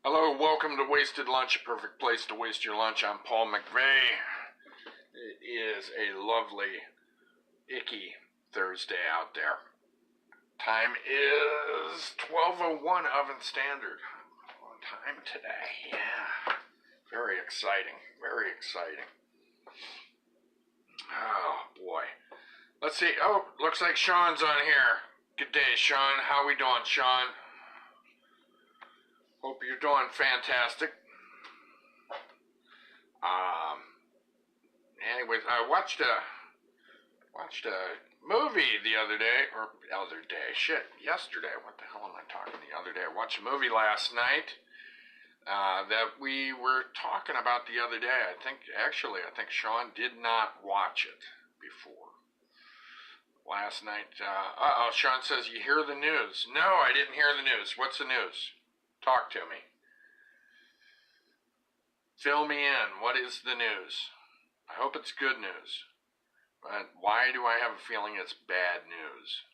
Hello, welcome to Wasted Lunch, a perfect place to waste your lunch. I'm Paul McVeigh. It is a lovely, icky Thursday out there. Time is 12:01 Oven Standard. On time today, yeah. Very exciting, very exciting. Oh, boy. Let's see. Oh, looks like Sean's on here. Good day, Sean. How we doing, Sean? Hope you're doing fantastic. Anyways, I watched a movie the other day, yesterday. What the hell am I talking the other day? I watched a movie last night that we were talking about the other day. I think Sean did not watch it before. Last night, Sean says, you hear the news. No, I didn't hear the news. What's the news? Talk to me. Fill me in. What is the news? I hope it's good news. But why do I have a feeling it's bad news?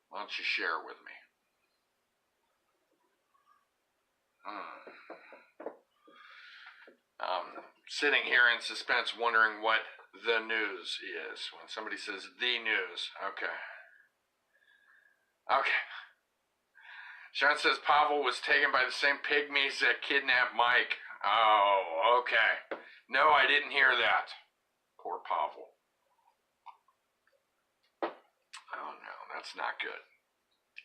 Why don't you share with me? Sitting here in suspense wondering what the news is. When somebody says the news, okay. Sean says Pavel was taken by the same pygmies that kidnapped Mike. Oh, okay. No, I didn't hear that. Poor Pavel. Oh no, that's not good.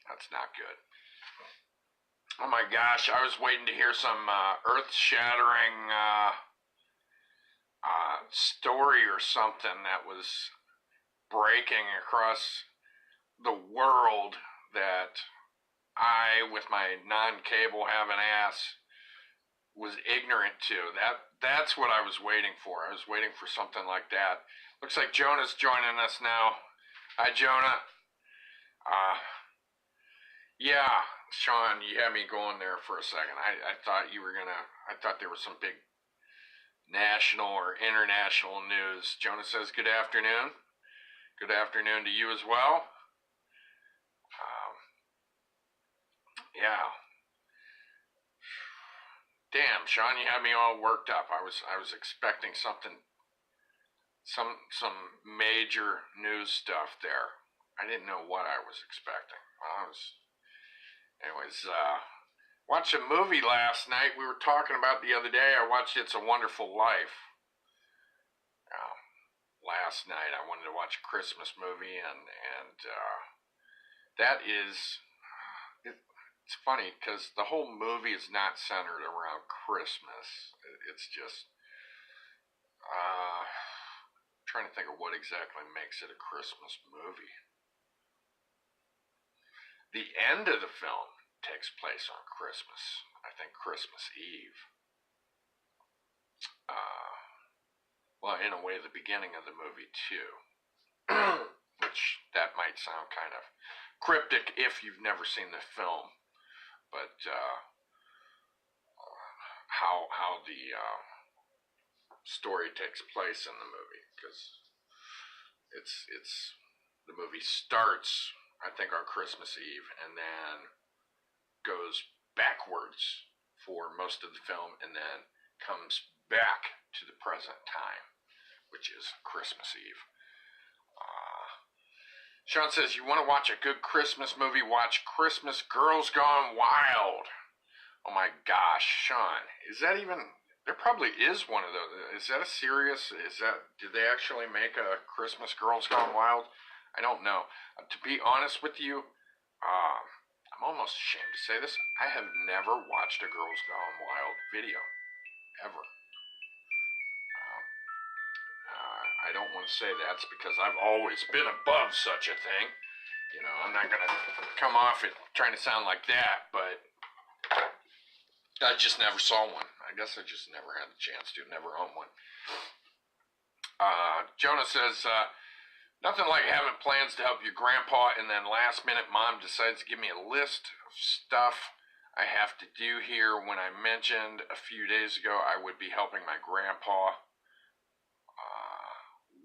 That's not good. Oh my gosh, I was waiting to hear some earth-shattering story or something that was breaking across the world that I, with my non-cable having ass, was ignorant to. That's what I was waiting for. I was waiting for something like that. Looks like Jonah's joining us now. Hi, Jonah. Yeah, Sean, you had me going there for a second. I thought there was some big national or international news. Jonah says, good afternoon. Good afternoon to you as well. Yeah. Damn, Sean, you had me all worked up. I was expecting something, some major news stuff there. I didn't know what I was expecting. Anyways, watched a movie last night. We were talking about the other day. I watched It's a Wonderful Life. Last night I wanted to watch a Christmas movie, and that is. It's funny because the whole movie is not centered around Christmas. It's just trying to think of what exactly makes it a Christmas movie. The end of the film takes place on Christmas. I think Christmas Eve. Well, in a way, the beginning of the movie too. Which that might sound kind of cryptic if you've never seen the film. But how the story takes place in the movie, because it's the movie starts, I think, on Christmas Eve, and then goes backwards for most of the film, and then comes back to the present time, which is Christmas Eve. Sean says, you want to watch a good Christmas movie? Watch Christmas Girls Gone Wild. Oh my gosh, Sean, is that even, there probably is one of those. Is that a serious, did they actually make a Christmas Girls Gone Wild? I don't know. To be honest with you, I'm almost ashamed to say this. I have never watched a Girls Gone Wild video, ever. I don't want to say that's because I've always been above such a thing. You know, I'm not going to come off it trying to sound like that, but I just never saw one. I guess I just never had the chance to, never owned one. Jonah says, nothing like having plans to help your grandpa, and then last minute mom decides to give me a list of stuff I have to do here when I mentioned a few days ago I would be helping my grandpa.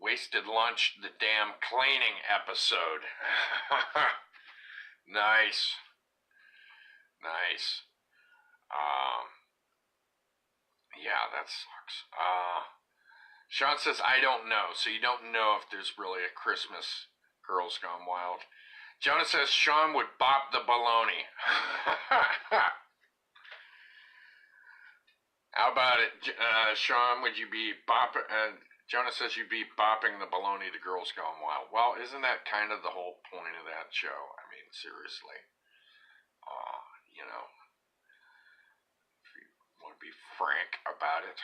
Wasted Lunch, the damn cleaning episode. Nice. Yeah, that sucks. Sean says, I don't know. So you don't know if there's really a Christmas Girls Gone Wild. Jonah says Sean would bop the baloney. How about it, Sean? Would you be bopping? Jonah says you'd be bopping the baloney to Girls Gone Wild. Well, isn't that kind of the whole point of that show? I mean, seriously. You know, if you want to be frank about it,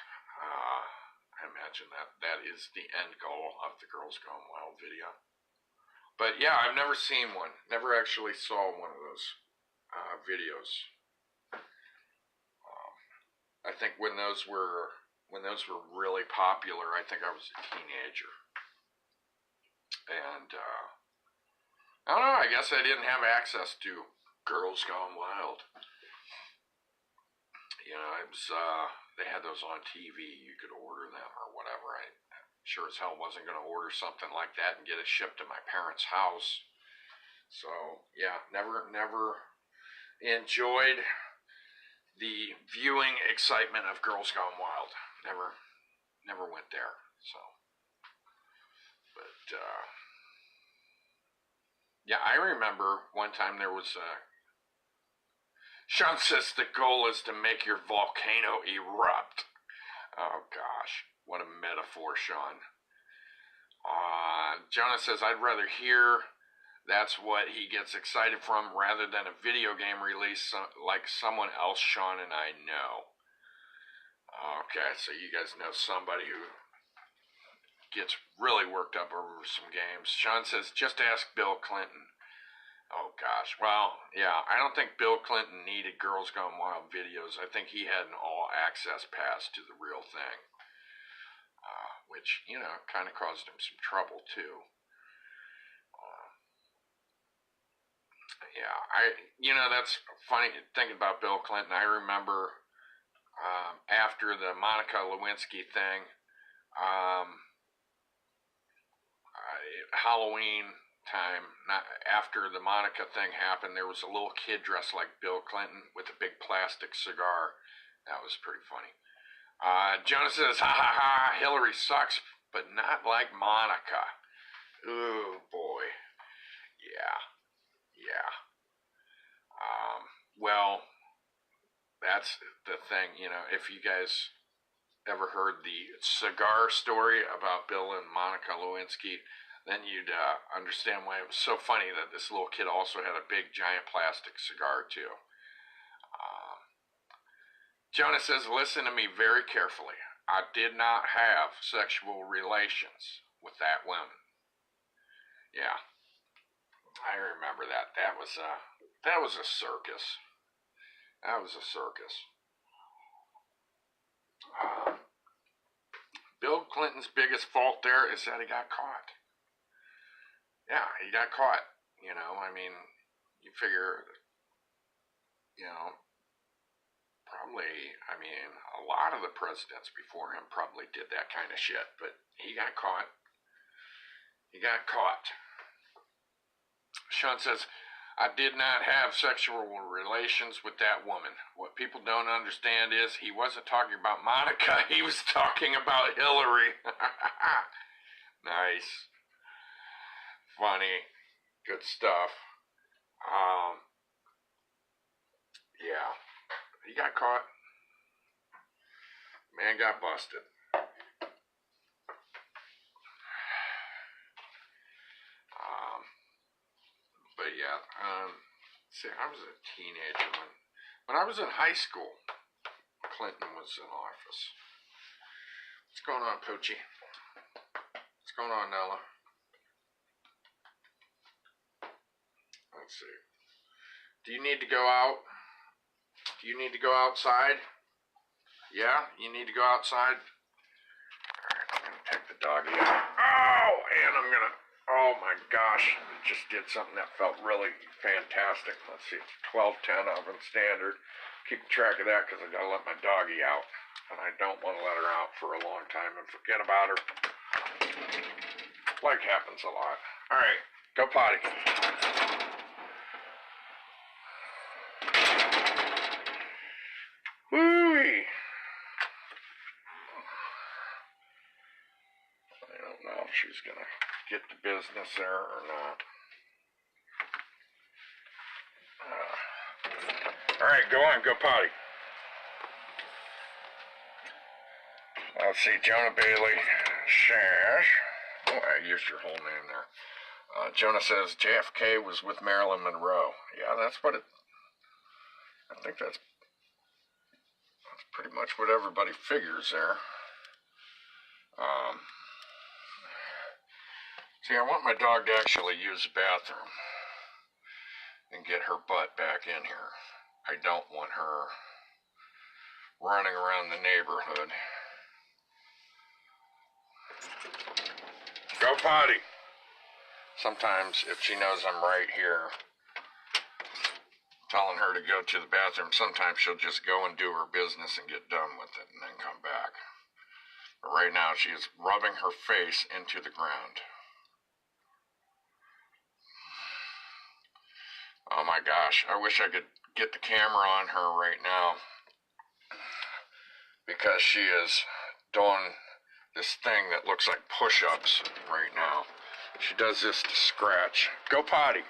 I imagine that is the end goal of the Girls Gone Wild video. But yeah, I've never seen one. Never actually saw one of those videos. I think when those were really popular, I think I was a teenager, and I don't know. I guess I didn't have access to Girls Gone Wild. You know, it was they had those on TV. You could order them or whatever. I sure as hell wasn't going to order something like that and get it shipped to my parents' house. So yeah, never enjoyed the viewing excitement of Girls Gone Wild. Never went there. So, but yeah, I remember one time there was Sean says the goal is to make your volcano erupt. Oh gosh, what a metaphor, Sean. Jonah says I'd rather hear that's what he gets excited from rather than a video game release like someone else Sean and I know. Okay, so you guys know somebody who gets really worked up over some games. Sean says, just ask Bill Clinton. Oh gosh, well, yeah, I don't think Bill Clinton needed Girls Gone Wild videos. I think he had an all-access pass to the real thing, which, you know, kind of caused him some trouble too. Yeah, you know, that's funny thinking about Bill Clinton. I remember after the Monica Lewinsky thing, Halloween time, not after the Monica thing happened, there was a little kid dressed like Bill Clinton with a big plastic cigar. That was pretty funny. Jonah says, ha ha ha, Hillary sucks, but not like Monica. Ooh, boy. Yeah. Well, that's the thing, you know, if you guys ever heard the cigar story about Bill and Monica Lewinsky, then you'd understand why it was so funny that this little kid also had a big giant plastic cigar too. Jonah says, listen to me very carefully. I did not have sexual relations with that woman. Yeah, I remember that. That was a circus. That was a circus. Bill Clinton's biggest fault there is that he got caught. Yeah, he got caught. You know, I mean, you figure, you know, probably, I mean, a lot of the presidents before him probably did that kind of shit, but he got caught. He got caught. Sean says, I did not have sexual relations with that woman. What people don't understand is he wasn't talking about Monica. He was talking about Hillary. Nice. Funny. Good stuff. Yeah. He got caught. Man got busted. But yeah, see, I was a teenager when I was in high school. Clinton was in office. What's going on, Poochie? What's going on, Nella? Let's see. Do you need to go out? Do you need to go outside? Yeah, you need to go outside? Alright, I'm gonna take the doggy out. Oh, and I'm gonna, oh my gosh, I just did something that felt really fantastic. Let's see, it's 12:10 oven standard. Keep track of that because I gotta let my doggy out. And I don't want to let her out for a long time and forget about her. Like happens a lot. Alright, go potty. she's going to get to business there or not. All right, go on, go potty. Let's see, Jonah Bailey says, oh, I used your whole name there. Jonah says JFK was with Marilyn Monroe. Yeah, that's what it, I think that's pretty much what everybody figures there. See, I want my dog to actually use the bathroom and get her butt back in here. I don't want her running around the neighborhood. Go potty. Sometimes, if she knows I'm right here, telling her to go to the bathroom, sometimes she'll just go and do her business and get done with it and then come back. But right now, she is rubbing her face into the ground. Oh my gosh, I wish I could get the camera on her right now, because she is doing this thing that looks like push-ups right now. She does this to scratch. Go potty.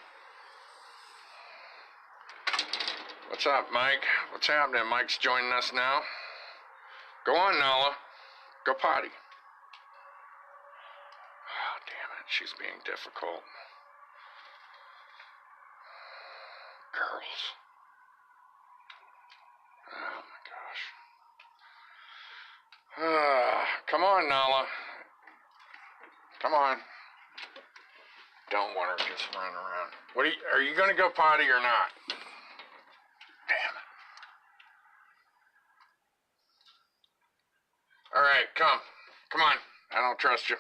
What's up, Mike? What's happening? Mike's joining us now. Go on, Nala. Go potty. Oh, damn it. She's being difficult. Girls. Oh, my gosh. Come on, Nala. Come on. Don't want her just running around. Are you going to go potty or not? Damn it. All right, come. Come on. I don't trust you.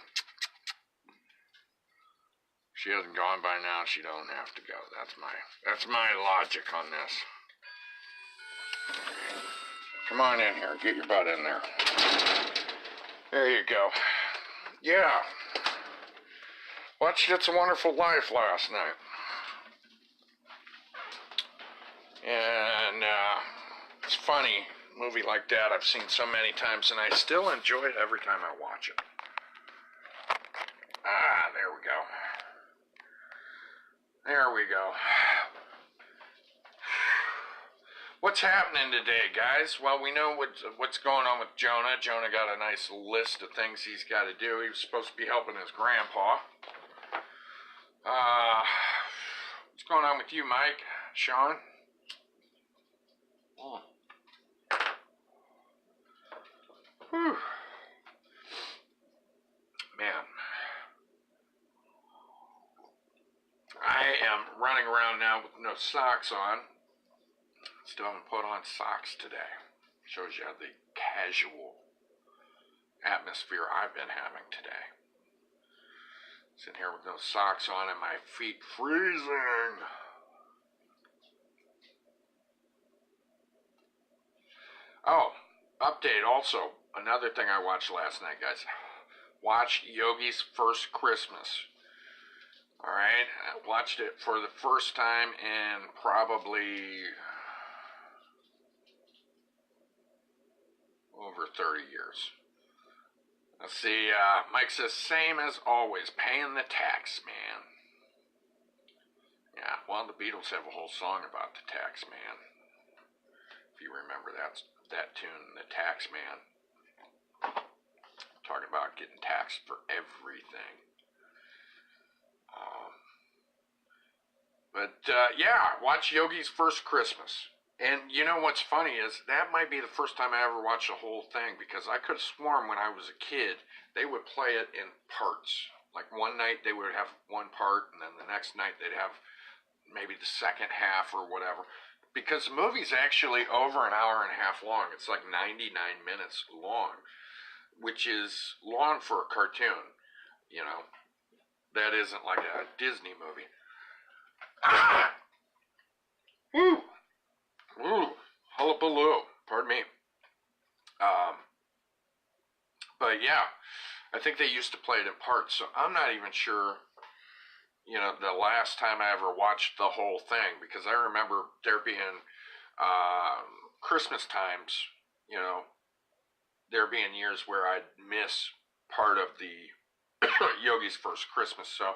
She hasn't gone by now. She don't have to go. That's my logic on this. Come on in here. Get your butt in there. There you go. Yeah. Watched It's a Wonderful Life last night. And it's funny, a movie like that I've seen so many times, and I still enjoy it every time I watch it. Ah, there we go. There we go. What's happening today, guys? Well, we know what's going on with Jonah. Jonah got a nice list of things he's got to do. He was supposed to be helping his grandpa. What's going on with you, Mike? Sean? Whew. Man. I am running around now with no socks on. Still haven't put on socks today. Shows you the casual atmosphere I've been having today. Sitting here with no socks on and my feet freezing. Oh, update also. Another thing I watched last night, guys. Watched Yogi's First Christmas. Alright, I watched it for the first time in probably over 30 years. Let's see, Mike says, same as always, paying the tax man. Yeah, well, the Beatles have a whole song about the tax man. If you remember that tune, the tax man. Talking about getting taxed for everything. Yeah, watch Yogi's First Christmas. And you know what's funny is that might be the first time I ever watched the whole thing, because I could have sworn when I was a kid they would play it in parts. Like one night they would have one part, and then the next night they'd have maybe the second half or whatever. Because the movie's actually over an hour and a half long. It's like 99 minutes long, which is long for a cartoon. You know, that isn't like a Disney movie. Ah! Woo! Woo! Hullabaloo. Pardon me. But yeah, I think they used to play it in parts, so I'm not even sure, you know, the last time I ever watched the whole thing, because I remember there being Christmas times, you know, there being years where I'd miss part of the Yogi's First Christmas. So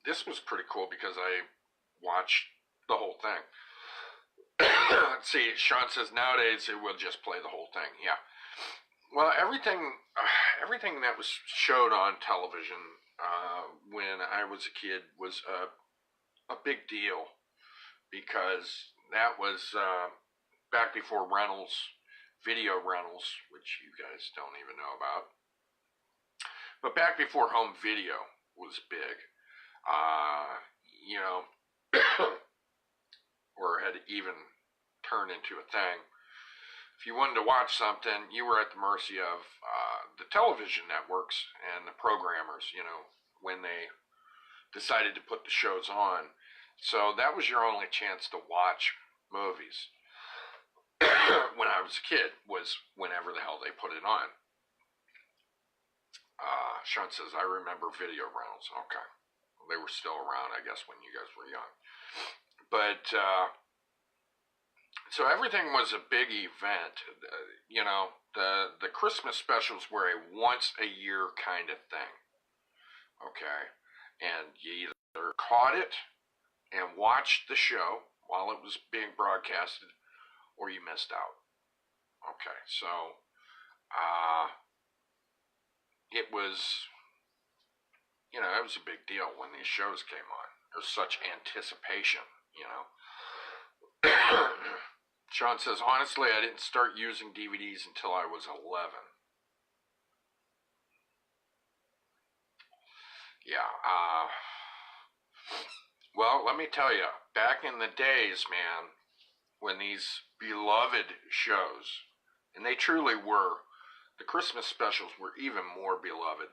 this was pretty cool because I watched the whole thing. Let's see, Sean says nowadays it will just play the whole thing. Yeah. Well, everything that was showed on television when I was a kid was a big deal because that was back before video rentals, which you guys don't even know about. But back before home video was big, you know, or had even turned into a thing. If you wanted to watch something, you were at the mercy of the television networks and the programmers, you know, when they decided to put the shows on. So that was your only chance to watch movies when I was a kid, was whenever the hell they put it on. Sean says, I remember video rentals. Okay. Well, they were still around, I guess, when you guys were young. But so everything was a big event. You know, the Christmas specials were a once a year kind of thing. Okay. And you either caught it and watched the show while it was being broadcasted, or you missed out. Okay. So it was, you know, it was a big deal when these shows came on. There's such anticipation, you know. Sean says, honestly, I didn't start using DVDs until I was 11. Yeah, well, let me tell you, back in the days, man, when these beloved shows, and they truly were, the Christmas specials were even more beloved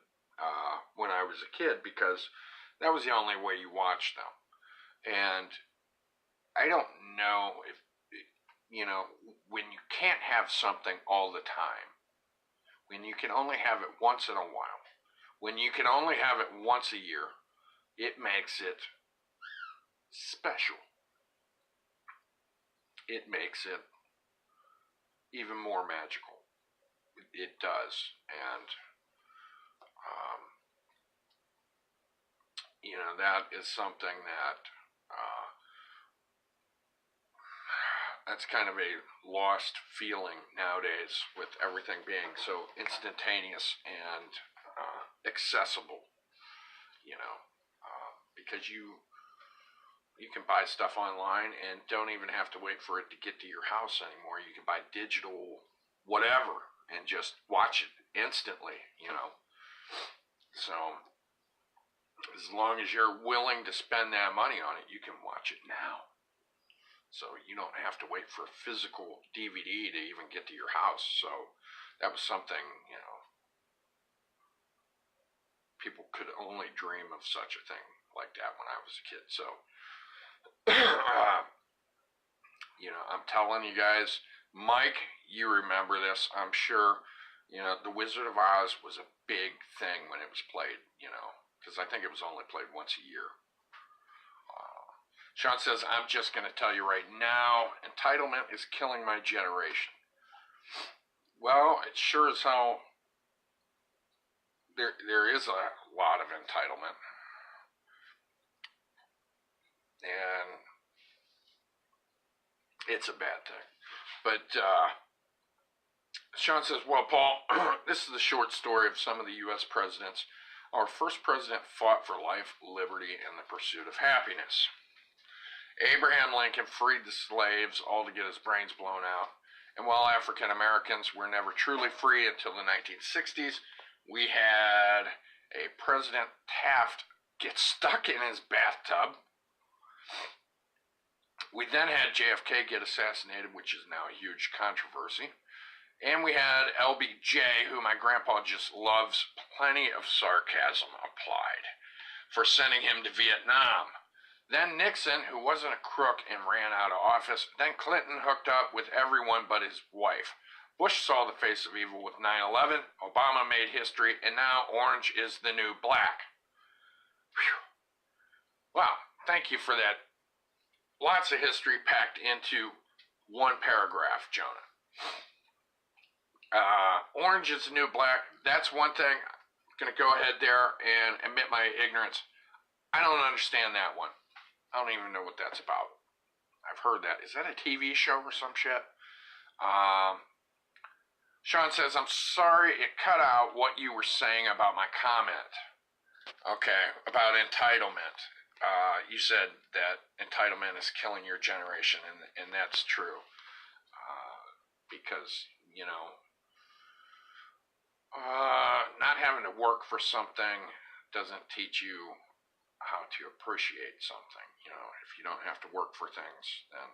when I was a kid, because that was the only way you watched them. And I don't know if, you know, when you can't have something all the time, when you can only have it once in a while, when you can only have it once a year, it makes it special. It makes it even more magical. It does. And, you know, that is something that that's kind of a lost feeling nowadays, with everything being so instantaneous and accessible, you know, because you can buy stuff online and don't even have to wait for it to get to your house anymore. You can buy digital whatever and just watch it instantly, you know. So as long as you're willing to spend that money on it, you can watch it now. So you don't have to wait for a physical DVD to even get to your house. So that was something, you know, people could only dream of such a thing like that when I was a kid. So, you know, I'm telling you guys, Mike, you remember this, I'm sure. You know, The Wizard of Oz was a big thing when it was played, you know, because I think it was only played once a year. Sean says, I'm just going to tell you right now, entitlement is killing my generation. Well, it sure as hell, there is a lot of entitlement. And it's a bad thing. But Sean says, well, Paul, this is the short story of some of the U.S. presidents. Our first president fought for life, liberty, and the pursuit of happiness. Abraham Lincoln freed the slaves, all to get his brains blown out. And while African Americans were never truly free until the 1960s, we had a President Taft get stuck in his bathtub. We then had JFK get assassinated, which is now a huge controversy. And we had LBJ, who my grandpa just loves, plenty of sarcasm applied, for sending him to Vietnam. Then Nixon, who wasn't a crook and ran out of office. Then Clinton hooked up with everyone but his wife. Bush saw the face of evil with 9/11. Obama made history, and now orange is the new black. Whew. Well, thank you for that. Lots of history packed into one paragraph, Jonah. Orange is the new black. That's one thing. going to go ahead there and admit my ignorance. I don't understand that one. I don't even know what that's about. I've heard that. Is that a TV show or some shit? Sean says, I'm sorry it cut out what you were saying about my comment. Okay, about entitlement. You said that entitlement is killing your generation, and that's true. Because, you know, not having to work for something doesn't teach you how to appreciate something. You know, if you don't have to work for things, then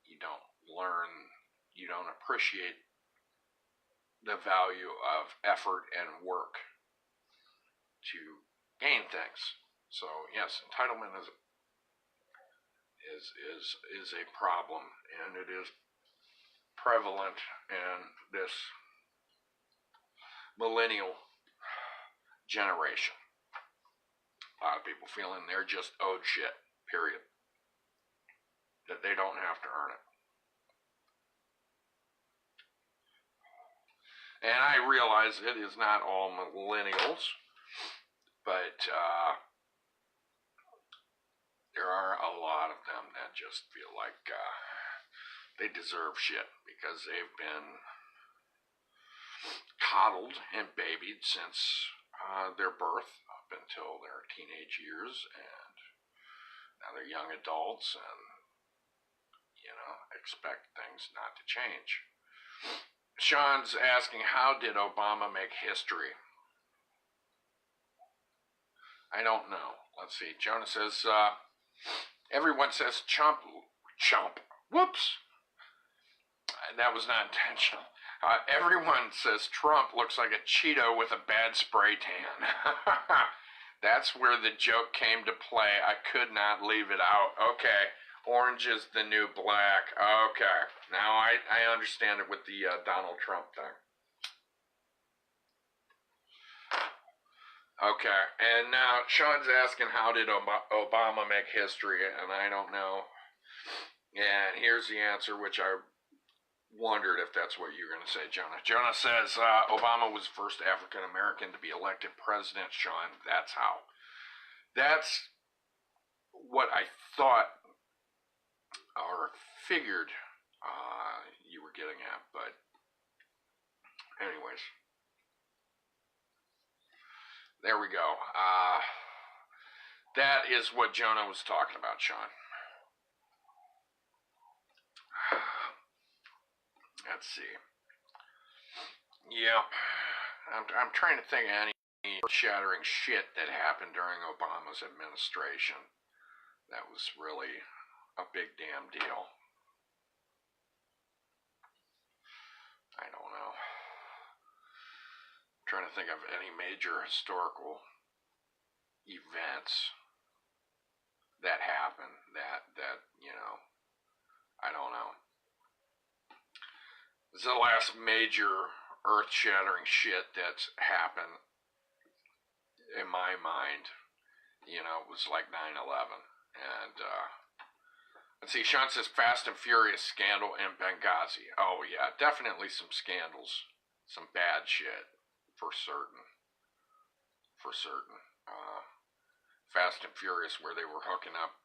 you don't learn, you don't appreciate the value of effort and work to gain things. So yes, entitlement is a problem, and it is prevalent in this millennial generation. A lot of people feeling they're just owed shit, period. That they don't have to earn it. And I realize it is not all millennials, but there are a lot of them that just feel like they deserve shit because they've been coddled and babied since their birth up until their teenage years, and now they're young adults and, you know, expect things not to change. Sean's asking, how did Obama make history? I don't know. Let's see. Jonah says, everyone says chump. Whoops. That was not intentional. Everyone says Trump looks like a Cheeto with a bad spray tan. That's where the joke came to play. I could not leave it out. Okay. Orange is the new black. Okay. Now I understand it with the Donald Trump thing. Okay. And now Sean's asking, how did Obama make history? And I don't know. And here's the answer, which I wondered if that's what you were going to say, Jonah. Jonah says Obama was the first African American to be elected president, Sean. That's how. That's what I thought or figured you were getting at, but anyways, there we go. That is what Jonah was talking about, Sean. Let's see. Yeah, I'm trying to think of any shattering shit that happened during Obama's administration. That was really a big damn deal. I don't know. I'm trying to think of any major historical events that happened that you know, I don't know. This is the last major earth-shattering shit that's happened in my mind. You know, it was like 9/11. And let's see, Sean says Fast and Furious scandal in Benghazi. Oh yeah, definitely some scandals, some bad shit, for certain. For certain. Fast and Furious, where they were hooking up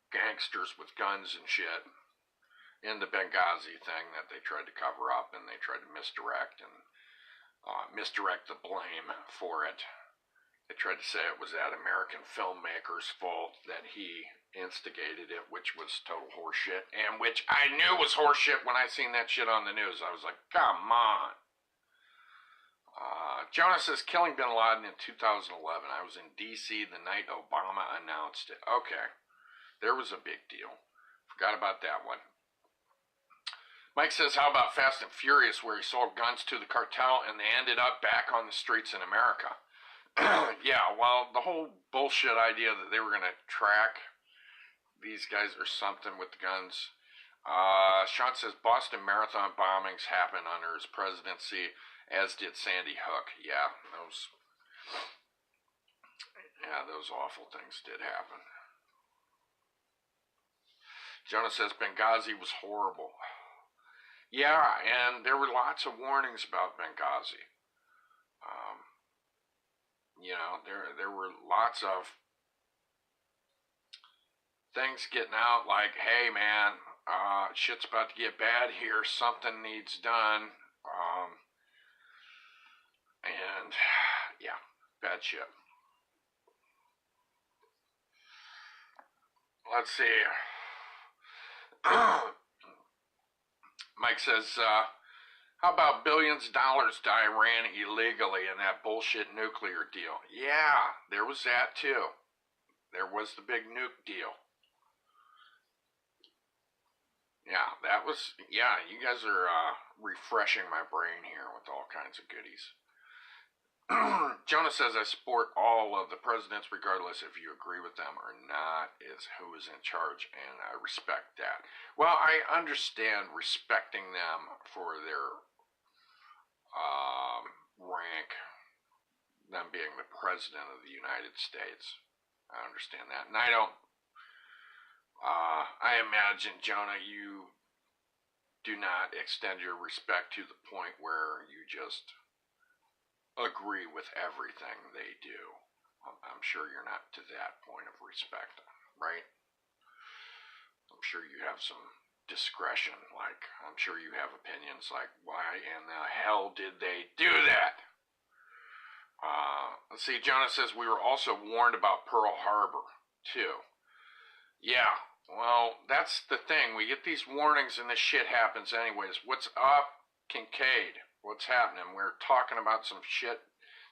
gangsters with guns and shit, in the Benghazi thing that they tried to cover up, and they tried to misdirect the blame for it. They tried to say it was that American filmmaker's fault that he instigated it, which was total horseshit, and which I knew was horseshit when I seen that shit on the news. I was like, come on. Jonah says, killing bin Laden in 2011. I was in D.C. the night Obama announced it. Okay. There was a big deal. Forgot about that one. Mike says, how about Fast and Furious, where he sold guns to the cartel and they ended up back on the streets in America? Yeah, well, the whole bullshit idea that they were going to track these guys or something with the guns. Sean says, Boston Marathon bombings happened under his presidency, as did Sandy Hook. Yeah, those awful things did happen. Jonah says, Benghazi was horrible. Yeah, and there were lots of warnings about Benghazi. Um, there were lots of things getting out like, hey man, shit's about to get bad here. Something needs done. And yeah, bad shit. Let's see. Mike says, how about billions of dollars to Iran illegally in that bullshit nuclear deal? Yeah, there was that too. There was the big nuke deal. Yeah, you guys are refreshing my brain here with all kinds of goodies. Jonah says, I support all of the presidents regardless if you agree with them or not, is who is in charge, and I respect that. Well, I understand respecting them for their rank, them being the president of the United States. I understand that. And I imagine, Jonah, you do not extend your respect to the point where you just agree with everything they do. I'm sure you're not to that point of respect, right? I'm sure you have some discretion, like, I'm sure you have opinions like, why in the hell did they do that? Let's see, Jonah says, we were also warned about Pearl Harbor, too. Yeah, well, that's the thing. We get these warnings and this shit happens anyways. What's up, Kincaid? What's happening? We're talking about some shit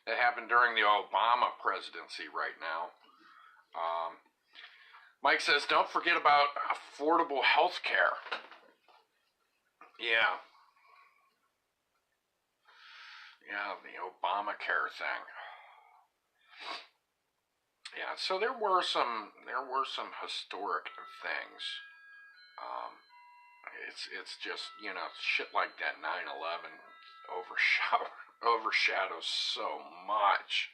that happened during the Obama presidency right now. Mike says, don't forget about affordable health care. Yeah. Yeah, the Obamacare thing. Yeah, so there were some historic things. It's just, shit like that 9/11 overshadows so much.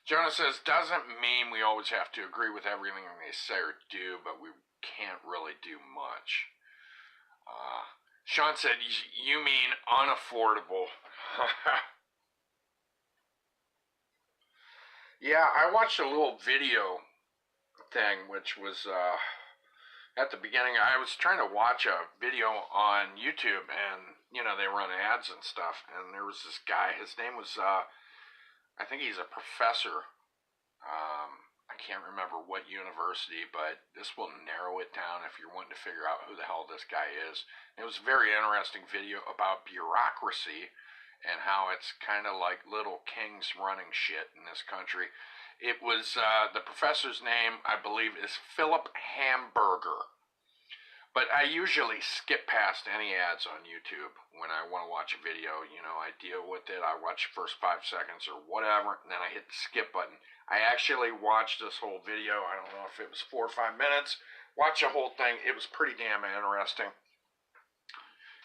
Jonah says, doesn't mean we always have to agree with everything they say or do, but we can't really do much. Sean said, you mean unaffordable. Yeah, I watched a little video thing, which was at the beginning. I was trying to watch a video on YouTube, and they run ads and stuff, and there was this guy. His name was I think he's a professor. I can't remember what university, but this will narrow it down if you're wanting to figure out who the hell this guy is. It was a very interesting video about bureaucracy and how it's kind of like little kings running shit in this country. It was, the professor's name, I believe, is Philip Hamburger. But I usually skip past any ads on YouTube when I want to watch a video. I deal with it. I watch the first 5 seconds or whatever, and then I hit the skip button. I actually watched this whole video. I don't know if it was 4 or 5 minutes. Watch the whole thing. It was pretty damn interesting.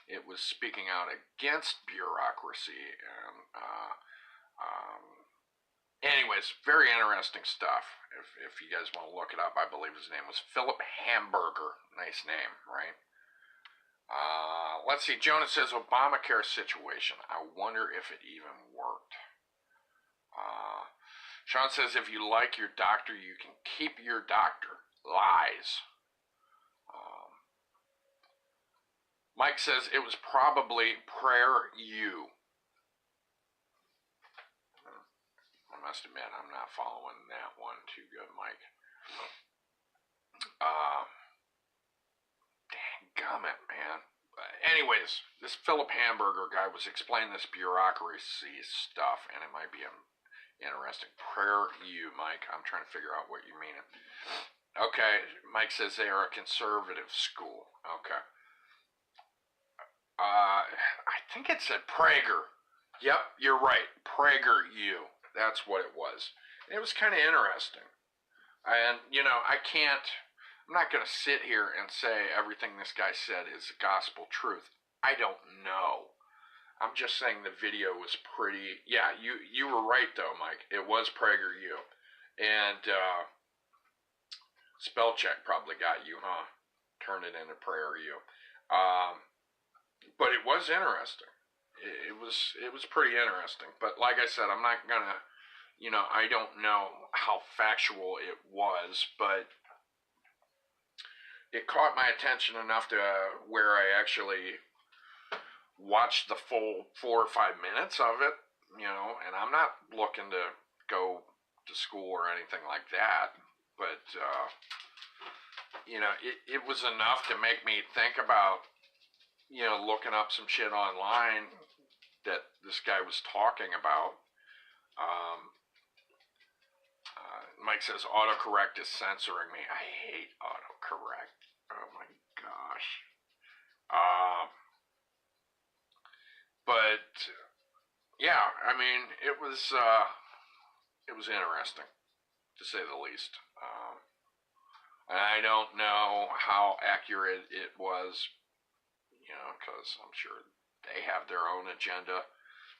It was speaking out against bureaucracy. And anyways, very interesting stuff. If you guys want to look it up, I believe his name was Philip Hamburger. Nice name, right? Let's see. Jonah says, Obamacare situation. I wonder if it even worked. Sean says, if you like your doctor, you can keep your doctor. Lies. Mike says, it was probably Prayer U. I must admit, I'm not following that one too good, Mike. Dang gummit, man. Anyways, this Philip Hamburger guy was explaining this bureaucracy stuff, and it might be interesting. Prayer U, Mike. I'm trying to figure out what you mean. Okay, Mike says they are a conservative school. Okay. I think it said Prager. Yep, you're right. Prager U. That's what it was. And it was kind of interesting. And, I'm not going to sit here and say everything this guy said is gospel truth. I don't know. I'm just saying the video was pretty, yeah, you were right though, Mike. It was PragerU. And, spell check probably got you, huh? Turn it into PragerU. But it was interesting. It was pretty interesting. But like I said, I'm not gonna, I don't know how factual it was, but it caught my attention enough to where I actually watched the full 4 or 5 minutes of it, and I'm not looking to go to school or anything like that, but, it was enough to make me think about, looking up some shit online that this guy was talking about. Mike says autocorrect is censoring me. I hate autocorrect. Oh my gosh. But yeah, I mean, it was interesting to say the least. And I don't know how accurate it was, because I'm sure they have their own agenda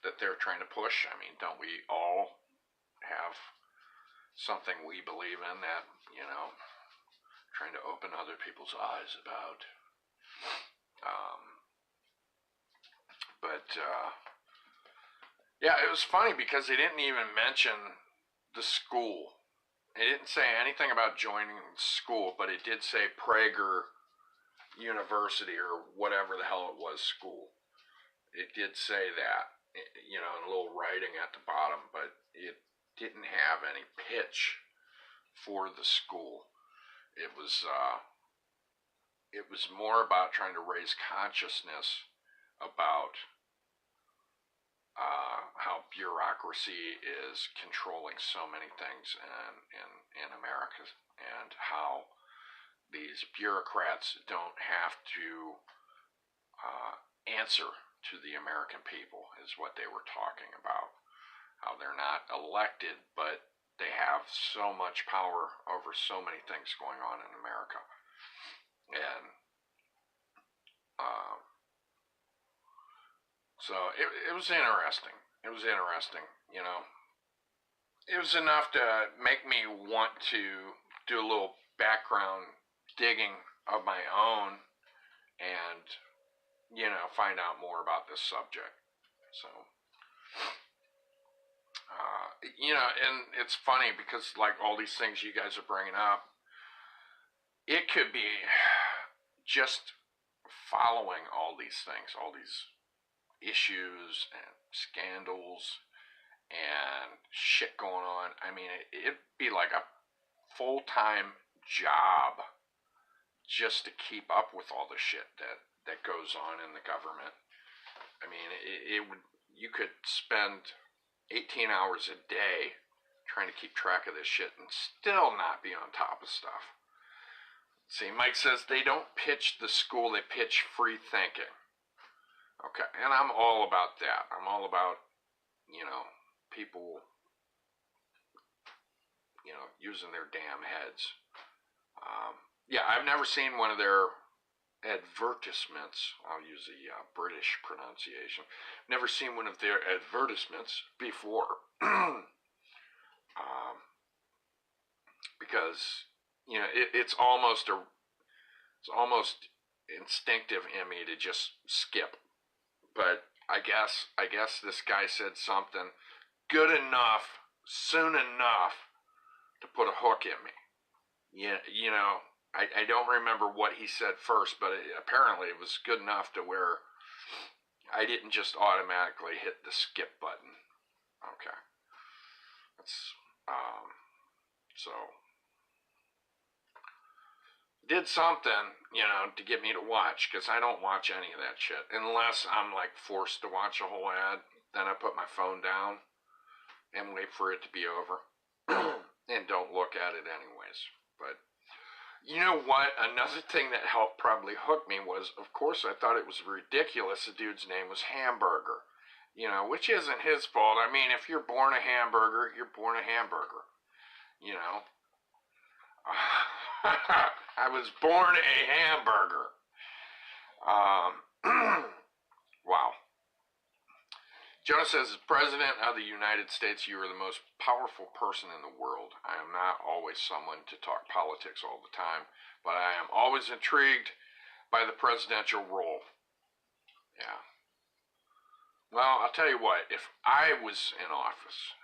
that they're trying to push. I mean, don't we all have something we believe in that, trying to open other people's eyes about? But yeah, it was funny because they didn't even mention the school. It didn't say anything about joining school, but it did say Prager University or whatever the hell it was school. It did say that, in a little writing at the bottom, but it didn't have any pitch for the school. It was more about trying to raise consciousness about how bureaucracy is controlling so many things in America, and how these bureaucrats don't have to answer to the American people, is what they were talking about. How they're not elected, but they have so much power over so many things going on in America. And so it was interesting. It was interesting, It was enough to make me want to do a little background digging of my own and, find out more about this subject. So, and it's funny because, like, all these things you guys are bringing up, it could be just following all these things, all these issues and scandals and shit going on. I mean, it'd be like a full-time job just to keep up with all the shit that goes on in the government. I mean, you could spend 18 hours a day trying to keep track of this shit and still not be on top of stuff. See, Mike says they don't pitch the school, they pitch free thinking. Okay, and I'm all about that. I'm all about, people, using their damn heads. Yeah, I've never seen one of their advertisements. I'll use the British pronunciation. Never seen one of their advertisements before. Because, it's almost instinctive in me to just skip. But I guess this guy said something good enough, soon enough, to put a hook in me. I don't remember what he said first, but apparently it was good enough to where I didn't just automatically hit the skip button. Okay. That's, so, did something, to get me to watch, because I don't watch any of that shit. Unless I'm, like, forced to watch a whole ad, then I put my phone down and wait for it to be over. And don't look at it anyways. But, you know what? Another thing that helped probably hook me was, of course, I thought it was ridiculous the dude's name was Hamburger. Which isn't his fault. I mean, if you're born a hamburger, you're born a hamburger. I was born a hamburger. Wow. Jonah says, as President of the United States, you are the most powerful person in the world. I am not always someone to talk politics all the time, but I am always intrigued by the presidential role. Yeah. Well, I'll tell you what, if I was in office,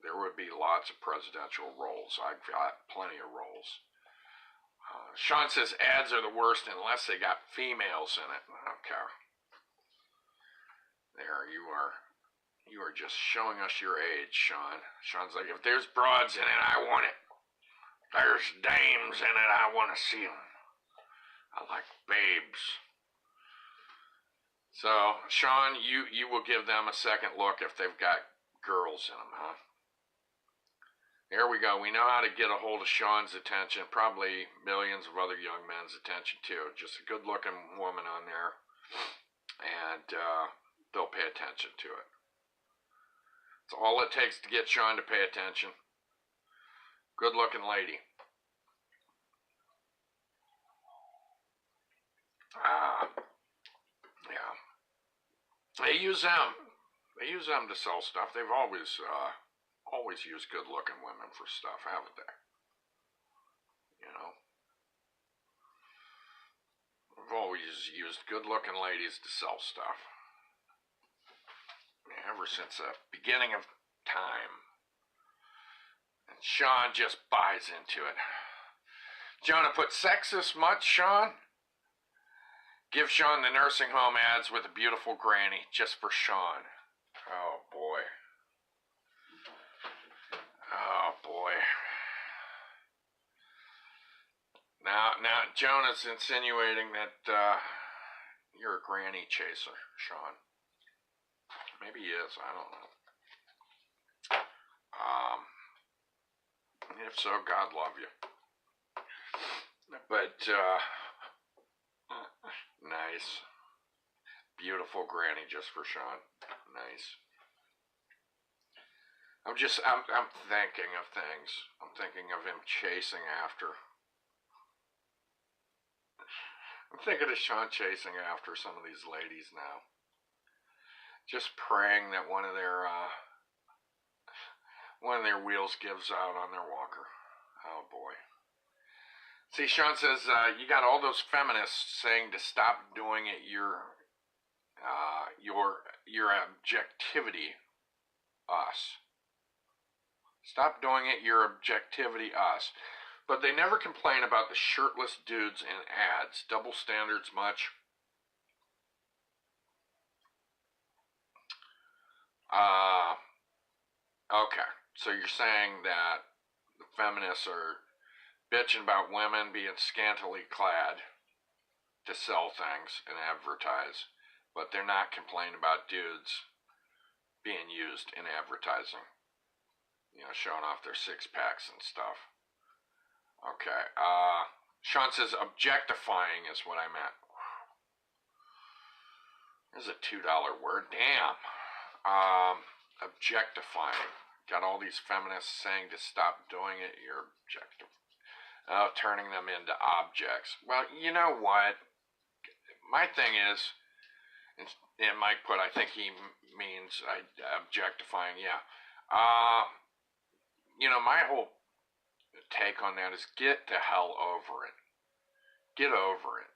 there would be lots of presidential roles. I've got plenty of roles. Sean says ads are the worst unless they got females in it. Okay. There, you are just showing us your age, Sean. Sean's like, if there's broads in it, I want it. There's dames in it, I want to see them. I like babes. So, Sean, you will give them a second look if they've got girls in them, huh? There we go. We know how to get a hold of Sean's attention, probably millions of other young men's attention too. Just a good-looking woman on there, and they'll pay attention to it. It's all it takes to get Sean to pay attention. Good-looking lady. Yeah. They use them. They use them to sell stuff. They've always used good-looking women for stuff, haven't they? You know, they've always used good-looking ladies to sell stuff. Ever since the beginning of time. And Sean just buys into it. Jonah put sexist much, Sean? Give Sean the nursing home ads with a beautiful granny just for Sean. Oh, boy. Oh, boy. Now Jonah's insinuating that you're a granny chaser, Sean. Maybe he is, I don't know. If so, God love you. But, nice. Beautiful granny just for Sean. Nice. I'm thinking of things. I'm thinking of him chasing after. I'm thinking of Sean chasing after some of these ladies now. Just praying that one of their wheels gives out on their walker. Oh boy. See, Sean says you got all those feminists saying to stop doing it your objectivity us. Stop doing it your objectivity us. But they never complain about the shirtless dudes in ads. Double standards much? Okay. So you're saying that the feminists are bitching about women being scantily clad to sell things and advertise, but they're not complaining about dudes being used in advertising. You know, showing off their six-packs and stuff. Okay. Sean says objectifying is what I meant. There's a $2 word. Damn. Objectifying. Got all these feminists saying to stop doing it. You're turning them into objects. Well, you know what? My thing is, and Mike put, I think he means objectifying. Yeah. You know, my whole take on that is get the hell over it. Get over it.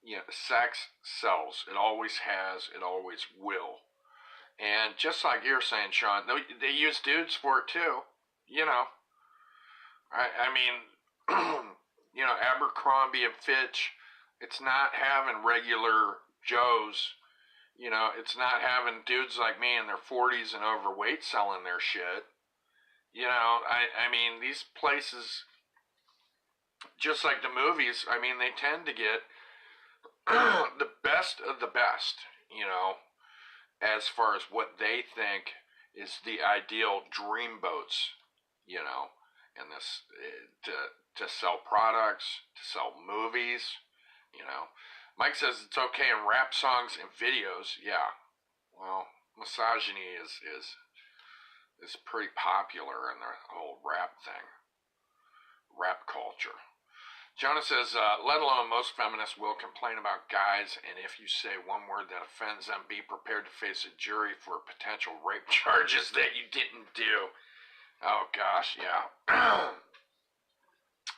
You know, sex sells. It always has. It always will. And just like you're saying, Sean, they use dudes for it too. You know. I mean, you know, Abercrombie and Fitch, it's not having regular Joes. You know, it's not having dudes like me in their 40s and overweight selling their shit. You know, I mean, these places, just like the movies, I mean, they tend to get the best of the best, you know, as far as what they think is the ideal dreamboats, you know, and this, to sell products, to sell movies, you know. Mike says it's okay in rap songs and videos. Yeah, well, misogyny is pretty popular in the whole rap thing, rap culture. Jonah says, let alone most feminists will complain about guys, and if you say one word that offends them, be prepared to face a jury for potential rape charges that you didn't do. Oh gosh, yeah.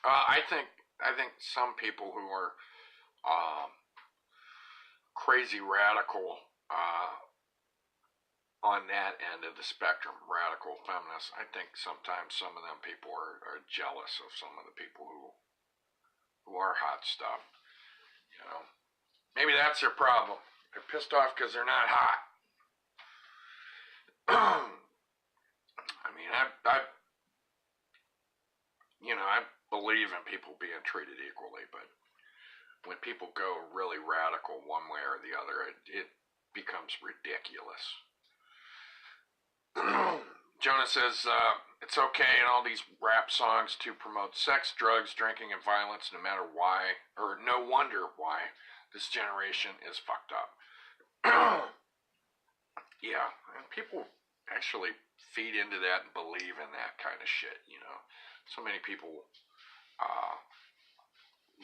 I think some people who are crazy radical on that end of the spectrum, radical feminists. I think sometimes some of them people are jealous of some of the people who are hot stuff. You know, maybe that's their problem. They're pissed off because they're not hot. I mean, I believe in people being treated equally, but when people go really radical one way or the other, it becomes ridiculous. Jonah says, it's okay in all these rap songs to promote sex, drugs, drinking, and violence, no matter why, or no wonder why this generation is fucked up. Yeah, and people actually feed into that and believe in that kind of shit, you know. So many people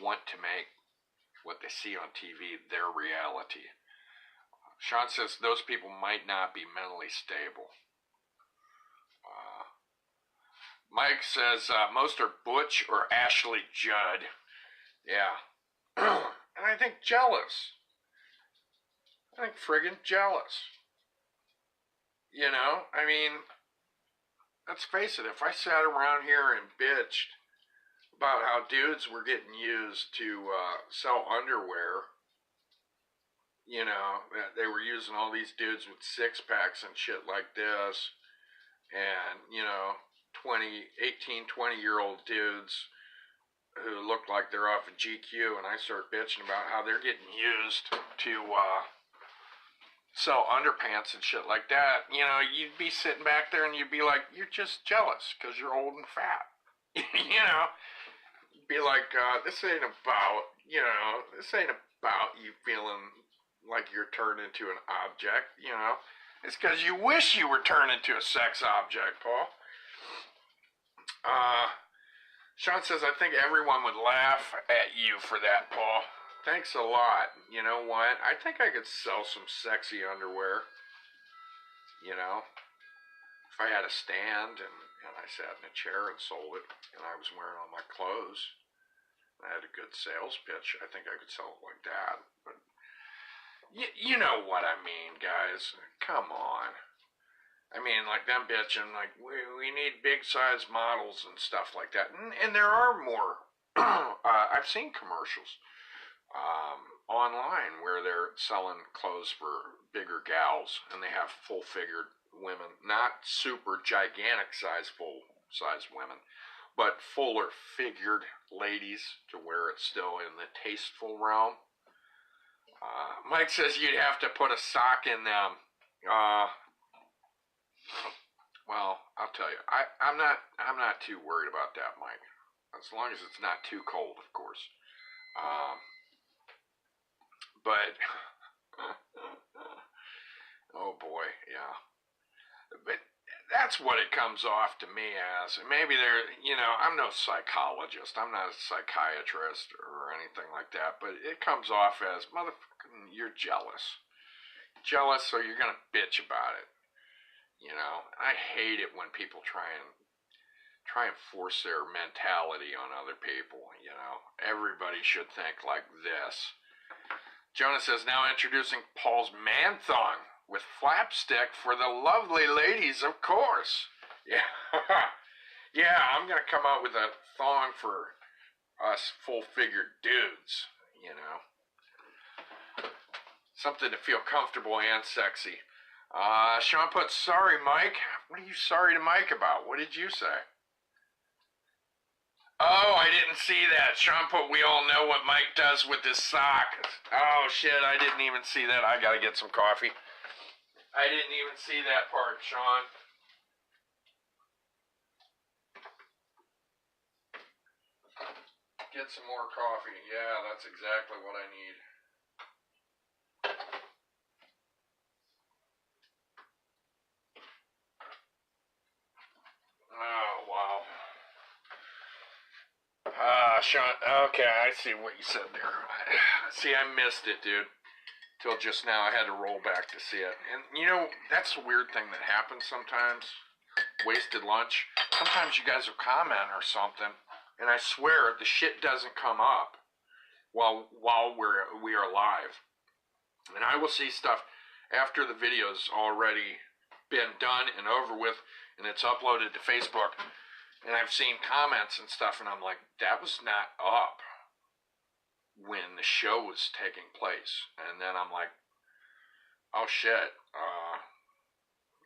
want to make what they see on TV their reality. Sean says those people might not be mentally stable. Mike says most are Butch or Ashley Judd. Yeah. And I think jealous. I think friggin' jealous. You know, I mean, let's face it, if I sat around here and bitched about how dudes were getting used to sell underwear, you know, that they were using all these dudes with six-packs and shit like this, and, you know, 20-year-old dudes who look like they're off of GQ, and I start bitching about how they're getting used to sell underpants and shit like that, you know, you'd be sitting back there and you'd be like, you're just jealous because you're old and fat. You know, you'd be like, this ain't about you feeling like you're turned into an object, you know. It's because you wish you were turned into a sex object, Paul. Sean says, I think everyone would laugh at you for that, Paul. Thanks a lot. You know what? I think I could sell some sexy underwear. You know? If I had a stand and I sat in a chair and sold it and I was wearing all my clothes and I had a good sales pitch, I think I could sell it like that. But you know what I mean, guys. Come on. I mean, like them bitching, like, we need big size models and stuff like that. And there are more. I've seen commercials online where they're selling clothes for bigger gals and they have full figured women, not super gigantic full size women, but fuller figured ladies to where it's still in the tasteful realm. Mike says you'd have to put a sock in them. Well, I'll tell you, I'm not too worried about that, Mike, as long as it's not too cold, of course. But, oh boy, yeah. But that's what it comes off to me as. Maybe I'm no psychologist. I'm not a psychiatrist or anything like that. But it comes off as, motherfucking, you're jealous. Jealous, so you're going to bitch about it. You know, I hate it when people try and force their mentality on other people, you know. Everybody should think like this. Jonah says, now introducing Paul's man thong with flapstick for the lovely ladies, of course. Yeah. Yeah, I'm going to come out with a thong for us full-figured dudes, you know. Something to feel comfortable and sexy. Sean puts, sorry, Mike. What are you sorry to Mike about? What did you say? Oh, I didn't see that. Sean put, we all know what Mike does with his sock. Oh, shit, I didn't even see that. I gotta get some coffee. I didn't even see that part, Sean. Get some more coffee. Yeah, that's exactly what I need. Oh, wow. Sean, okay, I see what you said there. See, I missed it, dude. Till just now, I had to roll back to see it. And, you know, that's a weird thing that happens sometimes. Wasted lunch. Sometimes you guys will comment or something, and I swear, the shit doesn't come up while we are live. And I will see stuff after the video's already been done and over with, and it's uploaded to Facebook. And I've seen comments and stuff, and I'm like, that was not up when the show was taking place. And then I'm like, oh shit,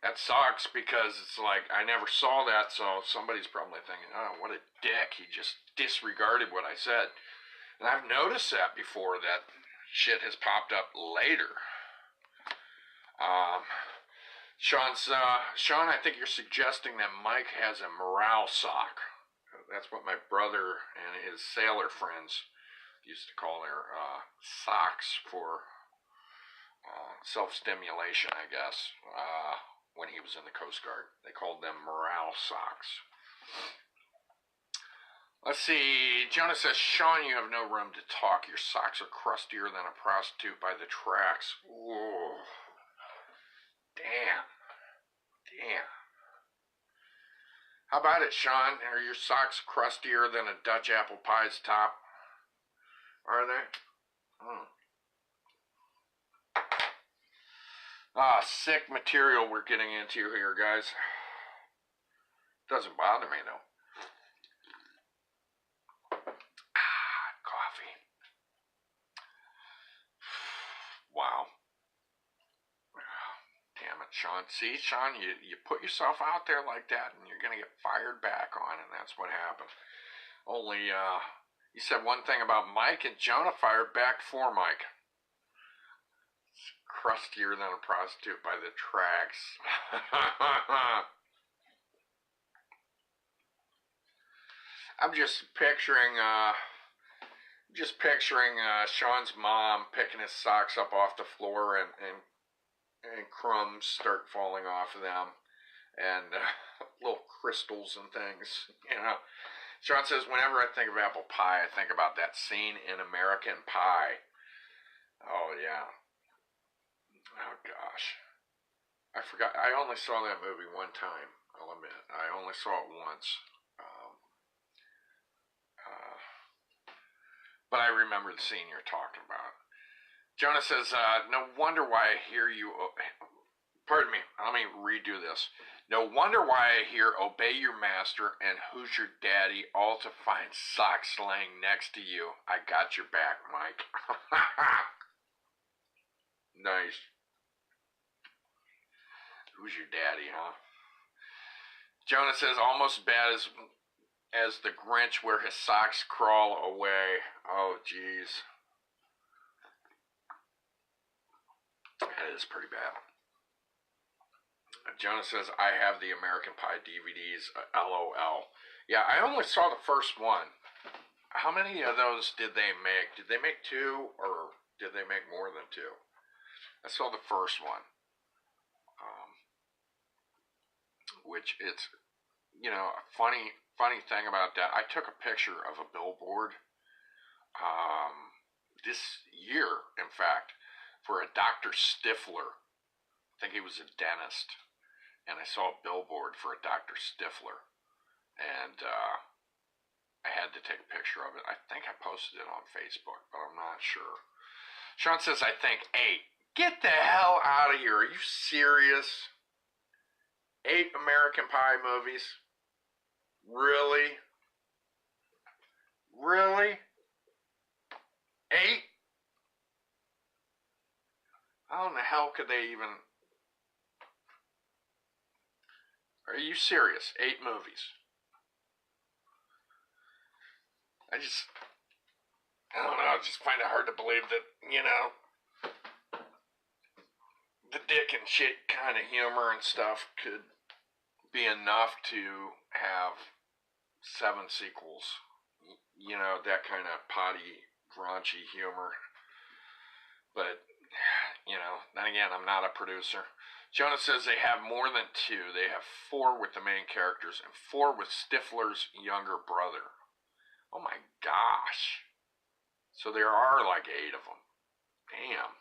that sucks, because it's like, I never saw that, so somebody's probably thinking, oh, what a dick, he just disregarded what I said. And I've noticed that before, that shit has popped up later. Sean, I think you're suggesting that Mike has a morale sock. That's what my brother and his sailor friends used to call their socks for self-stimulation, I guess, when he was in the Coast Guard. They called them morale socks. Let's see. Jonah says, Sean, you have no room to talk. Your socks are crustier than a prostitute by the tracks. Whoa. Damn. How about it, Sean? Are your socks crustier than a Dutch apple pie's top? Are they? Sick material we're getting into here, guys. Doesn't bother me, though. Coffee. Wow. Damn it, Sean. See, Sean, you put yourself out there like that, and you're going to get fired back on, and that's what happened. Only, you said one thing about Mike, and Jonah fired back for Mike. It's crustier than a prostitute by the tracks. I'm just picturing Sean's mom picking his socks up off the floor, and crumbs start falling off of them, and little crystals and things, you know. Sean says, whenever I think of apple pie, I think about that scene in American Pie. Oh, yeah. Oh, gosh. I forgot. I only saw that movie one time, I'll admit. I only saw it once. But I remember the scene you're talking about. Jonah says, no wonder why I hear you... Pardon me, let me redo this. No wonder why I hear obey your master and who's your daddy, all to find socks laying next to you. I got your back, Mike. Nice. Who's your daddy, huh? Jonah says, almost as bad as the Grinch where his socks crawl away. Oh, jeez. That is pretty bad. Jonah says, I have the American Pie DVDs, LOL. Yeah, I only saw the first one. How many of those did they make? Did they make 2, or did they make more than 2? I saw the first one. Which it's, you know, a funny thing about that. I took a picture of a billboard this year, in fact, for a Dr. Stifler. I think he was a dentist. And I saw a billboard for a Dr. Stifler. And I had to take a picture of it. I think I posted it on Facebook, but I'm not sure. Sean says, I think 8. Get the hell out of here. Are you serious? 8 American Pie movies? Really? Really? 8? How in the hell could they even... Are you serious? 8 movies. I don't know, I just find it hard to believe that, you know, the dick and shit kind of humor and stuff could be enough to have 7 sequels. You know, that kind of potty, raunchy humor. But, you know, then again, I'm not a producer. Jonah says they have more than 2. They have 4 with the main characters and 4 with Stifler's younger brother. Oh my gosh. So there are like 8 of them. Damn.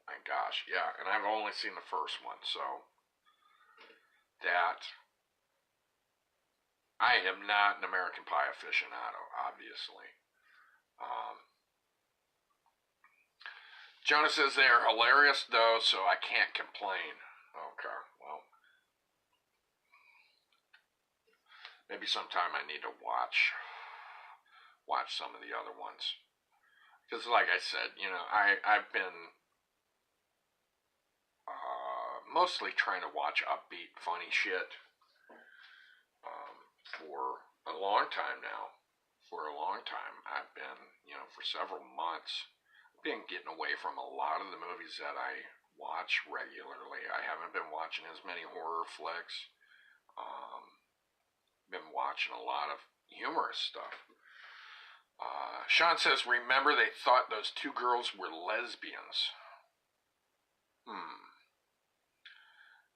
My gosh, yeah. And I've only seen the first one, so that... I am not an American Pie aficionado, obviously. Jonah says they are hilarious, though, so I can't complain. Okay, well, maybe sometime I need to watch some of the other ones. Because, like I said, I've been mostly trying to watch upbeat, funny shit for a long time now. For a long time, I've been, for several months, been getting away from a lot of the movies that I watch regularly. I haven't been watching as many horror flicks. Been watching a lot of humorous stuff. Sean says, remember they thought those two girls were lesbians.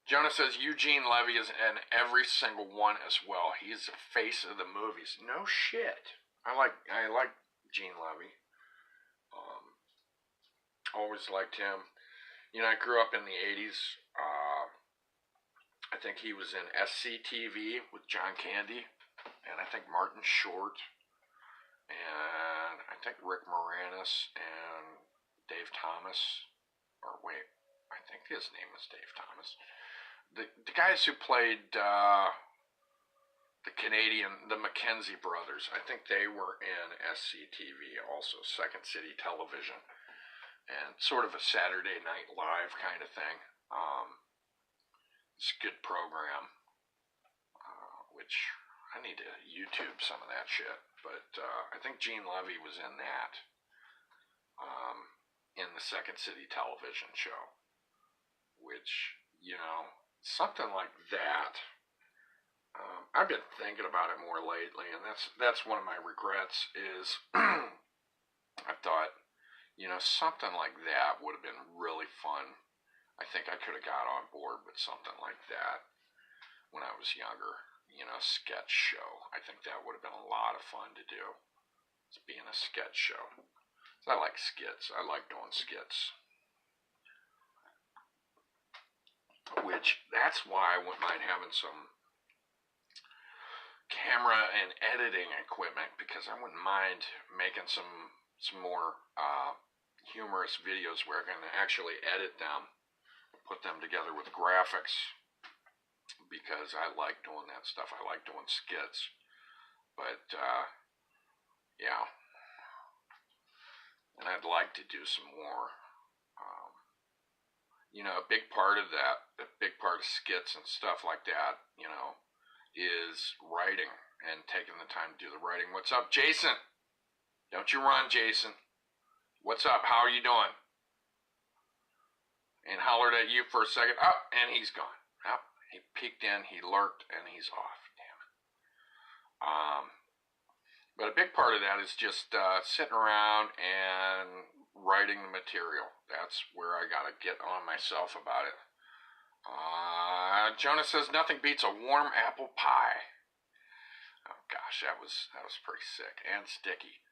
Jonah says, Eugene Levy is in every single one as well. He's the face of the movies. No shit. I like Gene Levy. Always liked him. I grew up in the 80s. I think he was in SCTV with John Candy, and I think Martin Short, and I think Rick Moranis and Dave Thomas, or wait, I think his name is Dave Thomas. The guys who played the Mackenzie brothers, I think they were in SCTV also, Second City Television, and sort of a Saturday Night Live kind of thing. It's a good program, which I need to YouTube some of that shit. But I think Gene Levy was in that, in the Second City Television show, which, something like that. I've been thinking about it more lately, and that's one of my regrets is I thought, something like that would have been really fun. I think I could have got on board with something like that when I was younger. Sketch show. I think that would have been a lot of fun to do. It's being a sketch show. I like skits. I like doing skits. Which, that's why I wouldn't mind having some camera and editing equipment, because I wouldn't mind making some more humorous videos where I can actually edit them, put them together with graphics, because I like doing that stuff. I like doing skits. But, yeah. And I'd like to do some more. A big part of that, a big part of skits and stuff like that, is writing and taking the time to do the writing. What's up, Jason? Don't you run, Jason. What's up? How are you doing? And hollered at you for a second. Oh, and he's gone. Oh, he peeked in, he lurked, and he's off. Damn it. But a big part of that is just sitting around and writing the material. That's where I gotta get on myself about it. Jonah says nothing beats a warm apple pie. Oh gosh, that was pretty sick and sticky.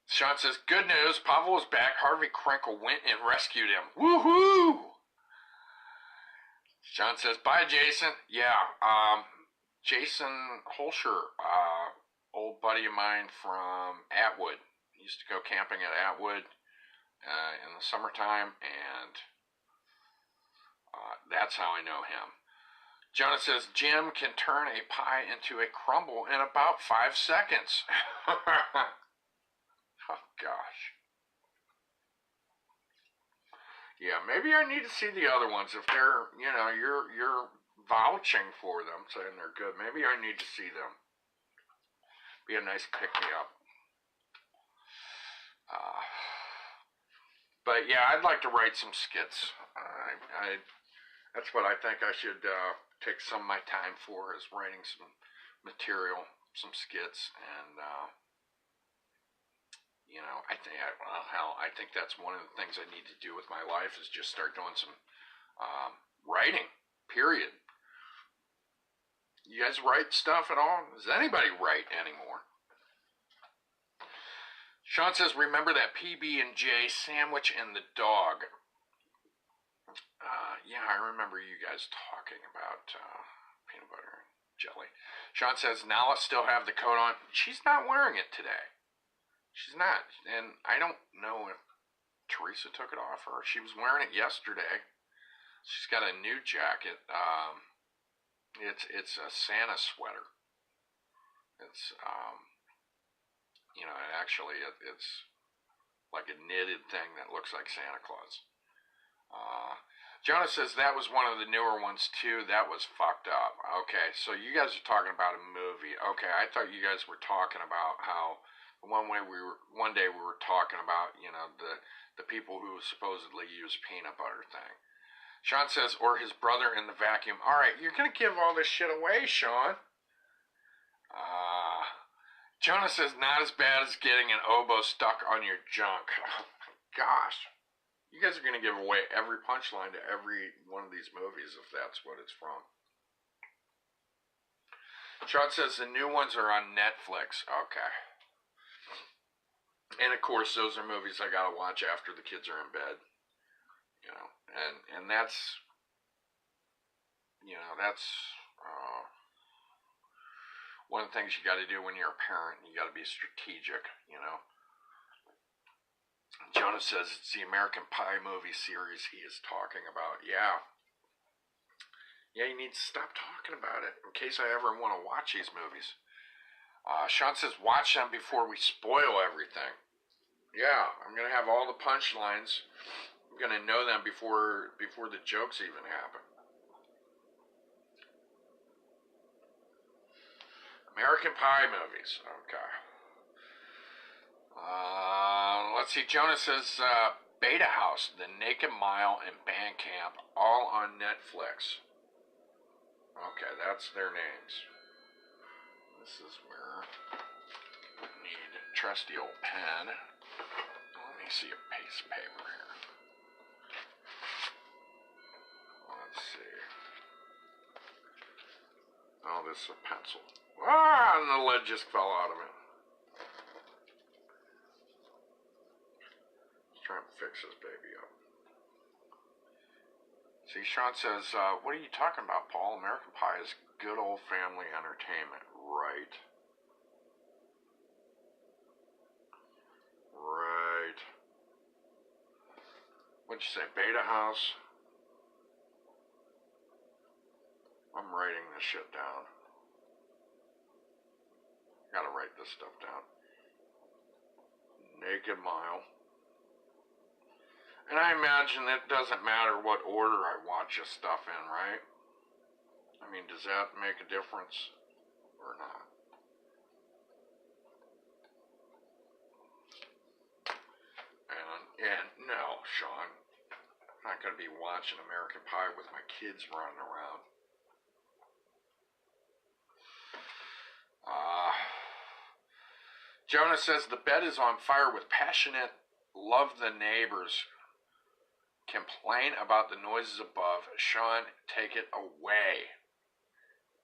Sean says, good news, Pavel is back. Harvey Krinkle went and rescued him. Woohoo! Sean says, bye, Jason. Yeah, Jason Holscher, old buddy of mine from Atwood. He used to go camping at Atwood in the summertime, and that's how I know him. Jonah says, Jim can turn a pie into a crumble in about 5 seconds. Oh, gosh. Yeah, maybe I need to see the other ones. If they're, you're vouching for them, saying they're good, maybe I need to see them. Be a nice pick-me-up. But yeah, I'd like to write some skits. That's what I think I should take some of my time for, is writing some material, some skits, and I think that's one of the things I need to do with my life, is just start doing some writing. Period. You guys write stuff at all? Does anybody write anymore? Sean says, remember that PB&J sandwich and the dog. Yeah, I remember you guys talking about peanut butter and jelly. Sean says, Nala still have the coat on. She's not wearing it today. She's not. And I don't know if Teresa took it off her. She was wearing it yesterday. She's got a new jacket. It's a Santa sweater. It's it's like a knitted thing that looks like Santa Claus. Jonah says that was one of the newer ones too. That was fucked up. Okay, so you guys are talking about a movie. Okay, I thought you guys were talking about how one day we were talking about, the people who supposedly use peanut butter thing. Sean says, or his brother in the vacuum. All right, you're gonna give all this shit away, Sean. Jonah says, not as bad as getting an oboe stuck on your junk. Oh my gosh. You guys are going to give away every punchline to every one of these movies if that's what it's from. Sean says the new ones are on Netflix. Okay. And of course, those are movies I got to watch after the kids are in bed. And that's one of the things you got to do when you're a parent. You got to be strategic, Jonah says it's the American Pie movie series he is talking about. Yeah, you need to stop talking about it in case I ever want to watch these movies. Sean says watch them before we spoil everything. Yeah, I'm going to have all the punchlines. I'm going to know them before the jokes even happen. American Pie movies. Okay. Let's see. Jonah says Beta House, The Naked Mile, and Bandcamp, all on Netflix. Okay, that's their names. This is where I need a trusty old pen. Let me see a piece of paper here. Let's see. Oh, this is a pencil. And the lead just fell out of it. Trying to fix this baby up. See, Sean says, what are you talking about, Paul? American Pie is good old family entertainment. Right. What'd you say, Beta House? I'm writing this shit down. Gotta write this stuff down. Naked Mile. And I imagine it doesn't matter what order I watch this stuff in, right? I mean, does that make a difference or not? And no, Sean, I'm not going to be watching American Pie with my kids running around. Jonah says the bed is on fire with passionate love the neighbors. Complain about the noises above. Sean, take it away.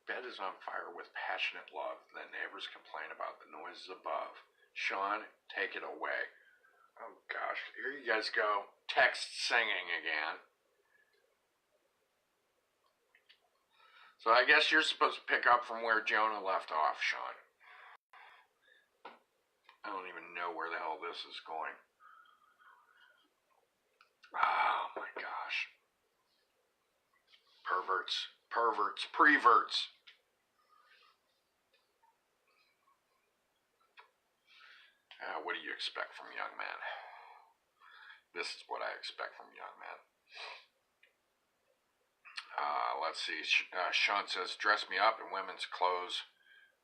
Bed is on fire with passionate love. The neighbors complain about the noises above. Sean, take it away. Oh gosh, here you guys go. Text singing again. So I guess you're supposed to pick up from where Jonah left off, Sean. I don't even know where the hell this is going. Oh my gosh. Perverts, preverts. What do you expect from young men? This is what I expect from young men. Let's see. Sean says, dress me up in women's clothes,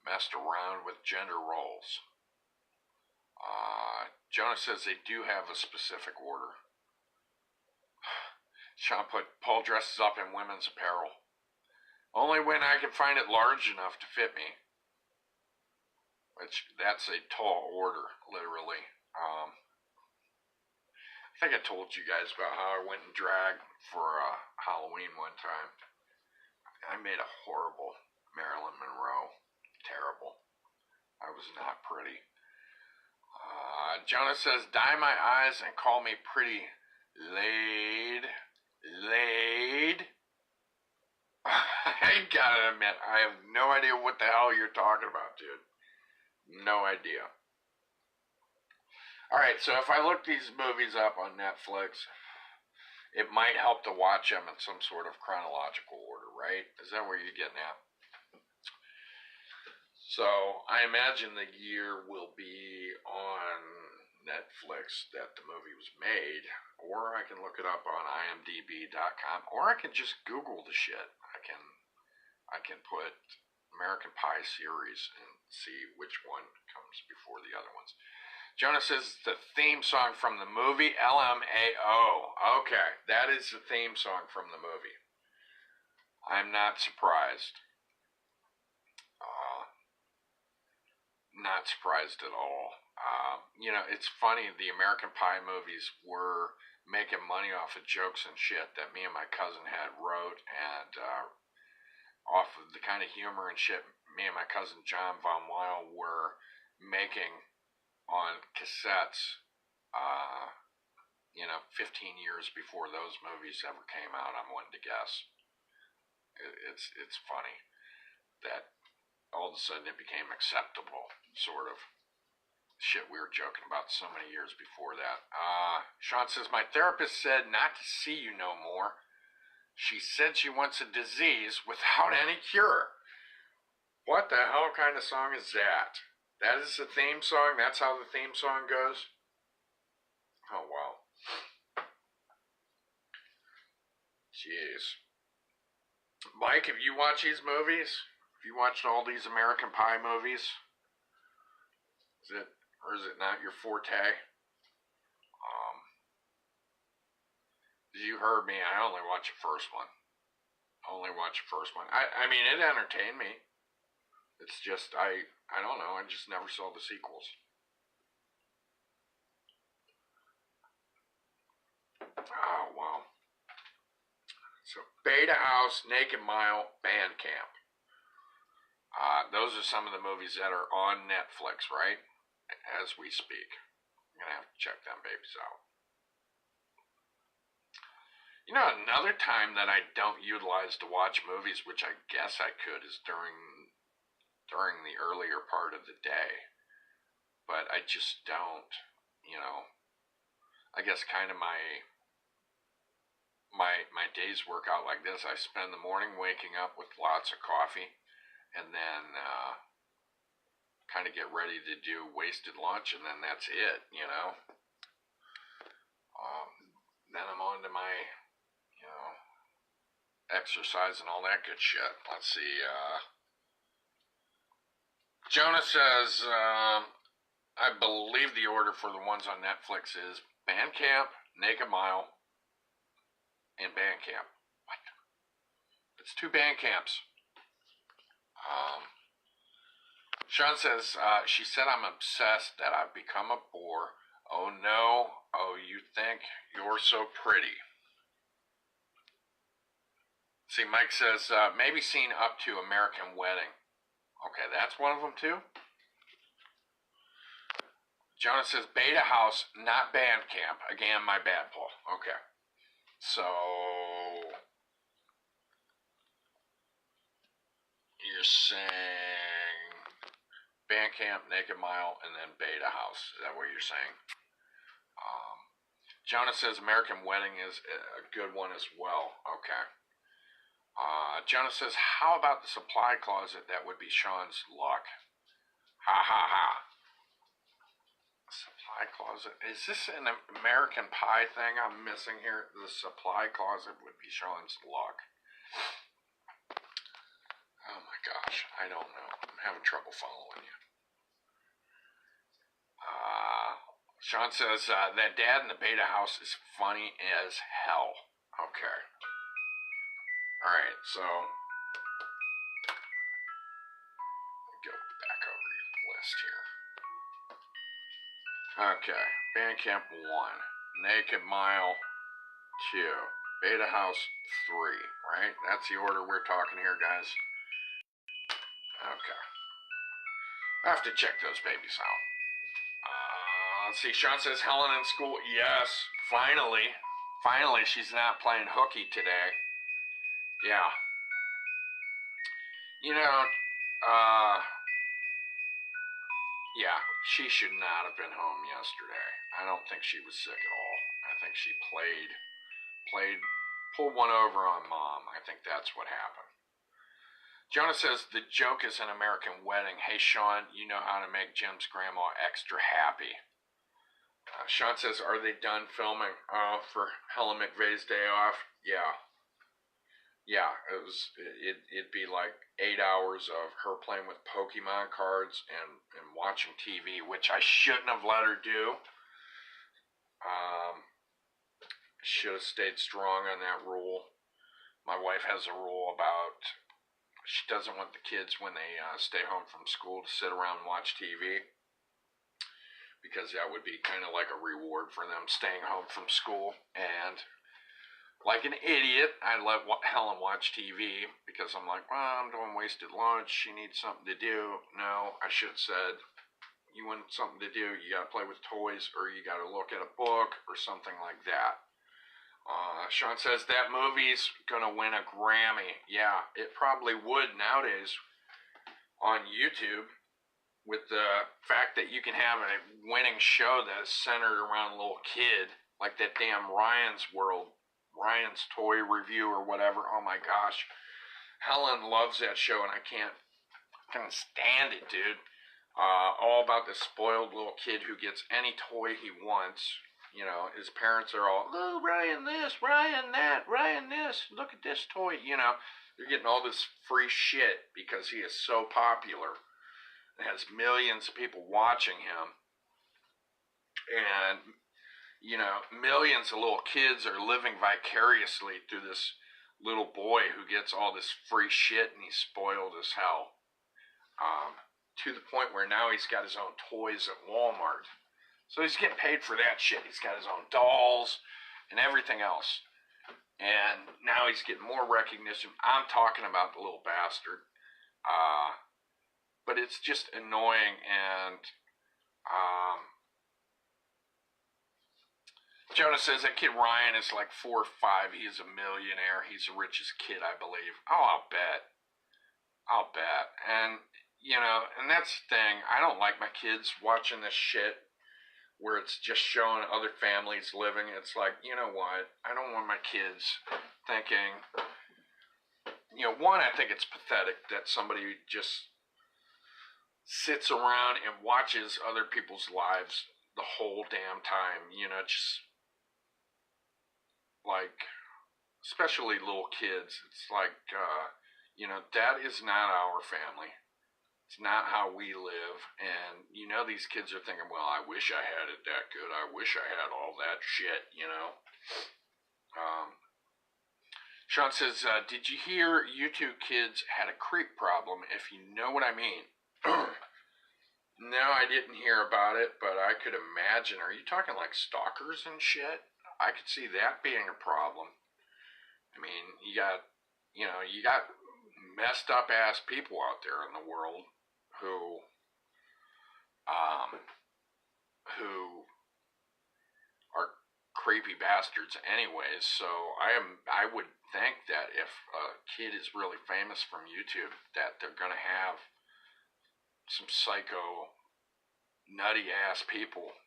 messed around with gender roles. Jonah says they do have a specific order. Sean put, Paul dresses up in women's apparel. Only when I can find it large enough to fit me. Which, that's a tall order, literally. I think I told you guys about how I went and drag for Halloween one time. I made a horrible Marilyn Monroe. Terrible. I was not pretty. Jonah says, dye my eyes and call me pretty. Laid. I gotta admit, I have no idea what the hell you're talking about, dude. No idea. Alright, so if I look these movies up on Netflix, it might help to watch them in some sort of chronological order, right? Is that where you're getting at? So I imagine the year will be on Netflix that the movie was made, or I can look it up on imdb.com, or I can just Google the shit. I can put American Pie series and see which one comes before the other ones. Jonah says the theme song from the movie LMAO. Okay, that is the theme song from the movie. I'm not surprised. Not surprised at all. It's funny. The American Pie movies were making money off of jokes and shit that me and my cousin had wrote, and off of the kind of humor and shit me and my cousin John Von Weil were making on cassettes. 15 years before those movies ever came out. I'm one to guess. It's funny that all of a sudden it became acceptable, sort of. Shit we were joking about so many years before that. Sean says, my therapist said not to see you no more. She said she wants a disease without any cure. What the hell kind of song is that? That is the theme song? That's how the theme song goes? Oh, wow. Jeez. Mike, have you watched these movies? Have you watched all these American Pie movies? Is it not your forte? You heard me. I only watched the first one. I mean, it entertained me. It's just, I don't know. I just never saw the sequels. Oh, wow. So, Beta House, Naked Mile, Band Camp. Those are some of the movies that are on Netflix, right? As we speak. I'm going to have to check them babies out. Another time that I don't utilize to watch movies, which I guess I could, is during the earlier part of the day. But I just don't, I guess kind of my days work out like this. I spend the morning waking up with lots of coffee, and then kind of get ready to do wasted lunch, and then that's it, Then I'm on to my, exercise and all that good shit. Let's see. Jonah says, I believe the order for the ones on Netflix is Bandcamp, Naked Mile, and Bandcamp. What? It's 2 Bandcamps. Sean says, she said I'm obsessed, that I've become a bore. Oh no. Oh, you think you're so pretty. See, Mike says, maybe seen up to American Wedding. Okay, that's one of them too? Jonah says, Beta House, not Bandcamp. Again, my bad, Paul. Okay. So, you're saying Bandcamp, Naked Mile, and then Beta House. Is that what you're saying? Jonah says American Wedding is a good one as well. Okay. Jonah says, how about the Supply Closet? That would be Sean's luck. Ha ha ha. Supply Closet. Is this an American Pie thing I'm missing here? The Supply Closet would be Sean's luck. Oh my gosh. I don't know. I'm having trouble following you. Sean says, that dad in the Beta House is funny as hell. Okay. Alright, so go back over your list here. Okay, Bandcamp 1, Naked Mile 2, Beta House 3, right? That's the order we're talking here, guys. Okay. I have to check those babies out. Let's see, Sean says Helen in school. Yes, finally. Finally, she's not playing hooky today. Yeah. Yeah, she should not have been home yesterday. I don't think she was sick at all. I think she pulled one over on Mom. I think that's what happened. Jonah says, the joke is an American wedding. Hey, Sean, you know how to make Jim's grandma extra happy. Sean says, are they done filming for Helen McVeigh's day off? Yeah. Yeah, it'd be like 8 hours of her playing with Pokemon cards and watching TV, which I shouldn't have let her do. Should have stayed strong on that rule. My wife has a rule about she doesn't want the kids when they stay home from school to sit around and watch TV, because that would be kind of like a reward for them staying home from school. And like an idiot, I let Helen watch TV because I'm like, well, I'm doing wasted lunch. She needs something to do. No, I should have said, you want something to do, you got to play with toys, or you got to look at a book or something like that. Sean says that movie's going to win a Grammy. Yeah, it probably would nowadays on YouTube, with the fact that you can have a winning show that is centered around a little kid, like that damn Ryan's Toy Review or whatever. Oh my gosh. Helen loves that show, and I can't stand it, dude. All about this spoiled little kid who gets any toy he wants. You know, his parents are all, oh, Ryan this, Ryan that, Ryan this, look at this toy. You know, they're getting all this free shit because he is so popular and has millions of people watching him. And, you know, millions of little kids are living vicariously through this little boy who gets all this free shit, and he's spoiled as hell. To the point where now he's got his own toys at Walmart. So he's getting paid for that shit. He's got his own dolls and everything else. And now he's getting more recognition. I'm talking about the little bastard. But it's just annoying. And Jonah says that kid Ryan is like 4 or 5. He's a millionaire. He's the richest kid, I believe. Oh, I'll bet. And, you know, and that's the thing. I don't like my kids watching this shit where it's just showing other families living. It's like, you know what? I don't want my kids thinking, you know, one, I think it's pathetic that somebody just sits around and watches other people's lives the whole damn time, you know, just like, especially little kids. It's like, you know, that is not our family. It's not how we live. And, you know, these kids are thinking, well, I wish I had it that good. I wish I had all that shit, you know. Sean says, did you hear you two kids had a creep problem, if you know what I mean? No, I didn't hear about it, but I could imagine. Are you talking like stalkers and shit? I could see that being a problem. I mean, you got messed up ass people out there in the world who are creepy bastards anyways. So I would think that if a kid is really famous from YouTube, that they're gonna have some psycho nutty ass people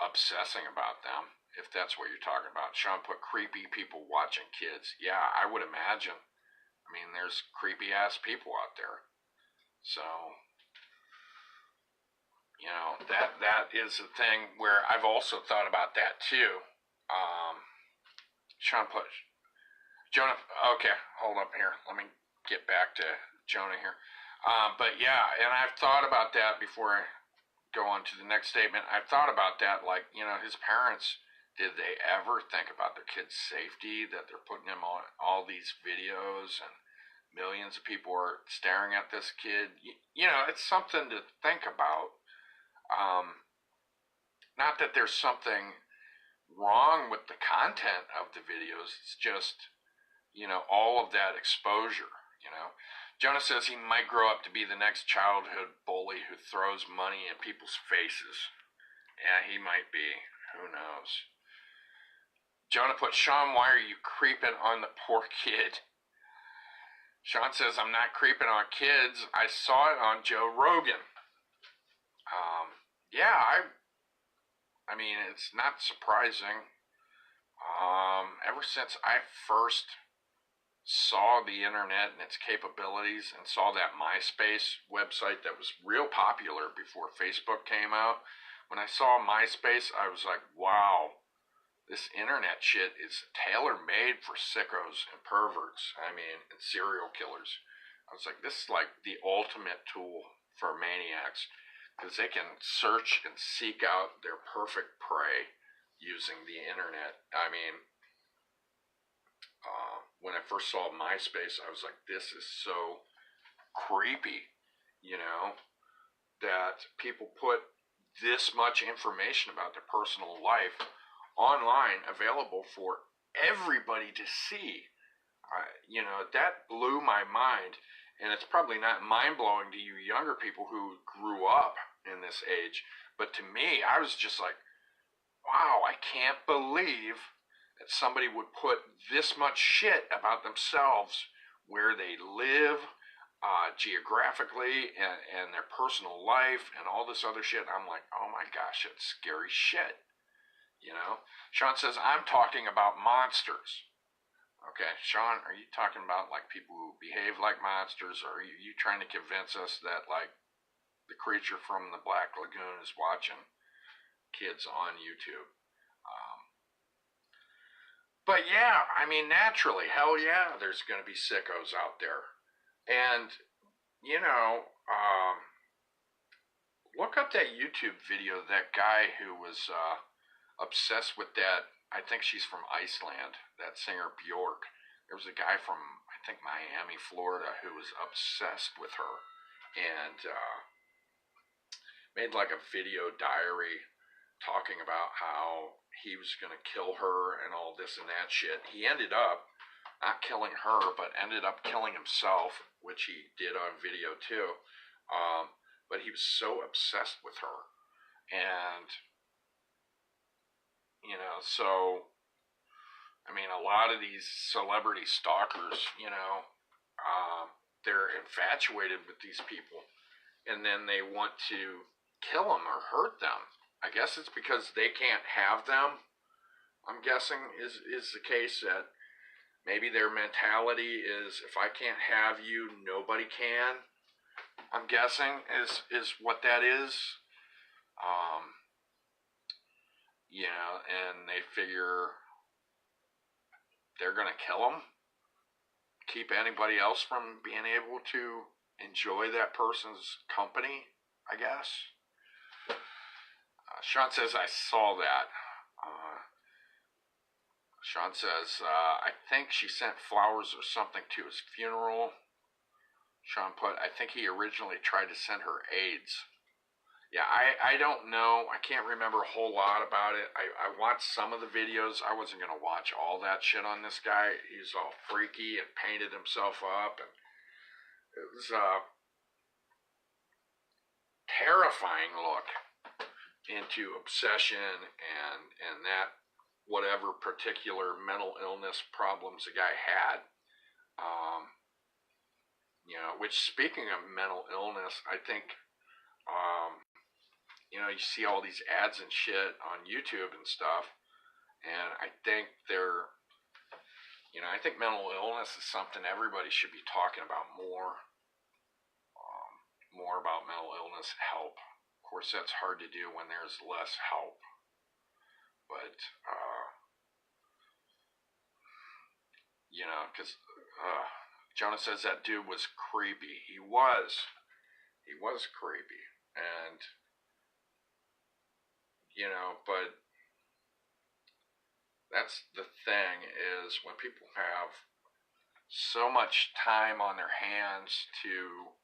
obsessing about them, if that's what you're talking about. Sean put creepy people watching kids. Yeah, I would imagine. I mean, there's creepy ass people out there. So, you know, that is a thing where I've also thought about that too. Sean put Jonah. Okay, hold up here. Let me get back to Jonah here. But yeah, and I've thought about that before I go on to the next statement. I've thought about that, like, you know, his parents, did they ever think about their kid's safety, that they're putting him on all these videos and millions of people are staring at this kid? You know, it's something to think about. Not that there's something wrong with the content of the videos. It's just, you know, all of that exposure, you know. Jonah says he might grow up to be the next childhood bully who throws money in people's faces. Yeah, he might be. Who knows? Jonah put, Sean, why are you creeping on the poor kid? Sean says, I'm not creeping on kids. I saw it on Joe Rogan. Yeah, I mean, it's not surprising. Ever since I first saw the internet and its capabilities and saw that MySpace website that was real popular before Facebook came out, when I saw MySpace, I was like, wow, this internet shit is tailor-made for sickos and perverts. I mean, and serial killers. I was like, this is like the ultimate tool for maniacs because they can search and seek out their perfect prey using the internet. I mean, when I first saw MySpace, I was like, this is so creepy, you know, that people put this much information about their personal life online available for everybody to see. You know, that blew my mind. And it's probably not mind blowing to you younger people who grew up in this age. But to me, I was just like, wow, I can't believe that somebody would put this much shit about themselves, where they live, geographically, and their personal life, and all this other shit. I'm like, oh my gosh, it's scary shit. You know? Sean says, I'm talking about monsters. Okay, Sean, are you talking about like people who behave like monsters, or are you trying to convince us that like the creature from the Black Lagoon is watching kids on YouTube? Um, but yeah, I mean, naturally, hell yeah, there's going to be sickos out there. And, you know, look up that YouTube video of that guy who was obsessed with that. I think she's from Iceland, that singer Bjork. There was a guy from, I think, Miami, Florida, who was obsessed with her and made like a video diary talking about how he was going to kill her and all this and that shit. He ended up not killing her, but ended up killing himself, which he did on video too. But he was so obsessed with her. And, you know, so, I mean, a lot of these celebrity stalkers, you know, they're infatuated with these people. And then they want to kill them or hurt them. I guess it's because they can't have them. I'm guessing is the case that maybe their mentality is if I can't have you, nobody can. I'm guessing is what that is. You know, and they figure they're gonna kill them, keep anybody else from being able to enjoy that person's company. I guess. Sean says I saw that. Sean says, I think she sent flowers or something to his funeral. Sean put, I think he originally tried to send her AIDS. Yeah, I don't know. I can't remember a whole lot about it. I watched some of the videos. I wasn't going to watch all that shit on this guy. He's all freaky and painted himself up. And it was a terrifying look into obsession and that whatever particular mental illness problems the guy had. You know, which speaking of mental illness, I think, you know, you see all these ads and shit on YouTube and stuff, and I think they're, you know, I think mental illness is something everybody should be talking about more. More about mental illness help. Of course, that's hard to do when there's less help. But, you know, because Jonah says that dude was creepy. He was. He was creepy. And, you know, but that's the thing is when people have so much time on their hands to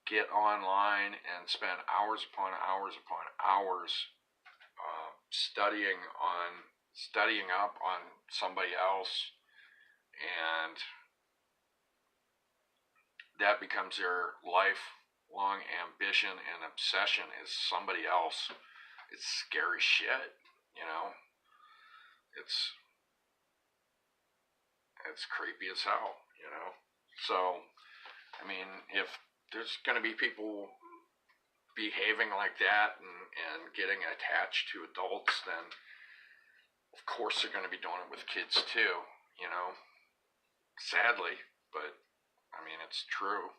get online and spend hours upon hours upon hours studying up on somebody else, and that becomes their lifelong ambition and obsession is somebody else. It's scary shit, you know. It's creepy as hell, you know. So, I mean, if there's going to be people behaving like that and getting attached to adults, then of course they're going to be doing it with kids too, you know, sadly, but I mean, it's true.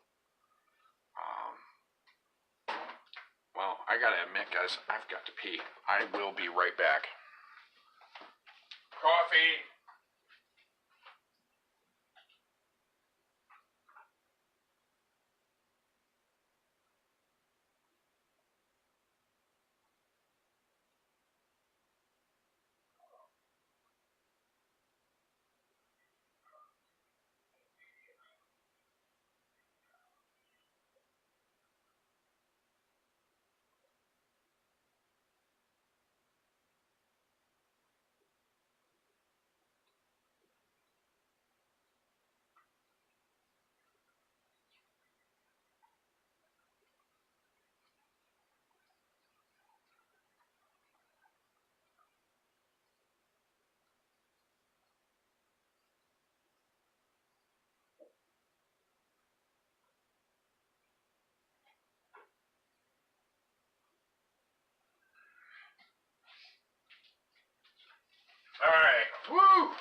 Well, I gotta admit, guys, I've got to pee. I will be right back. Coffee! Alright, woo!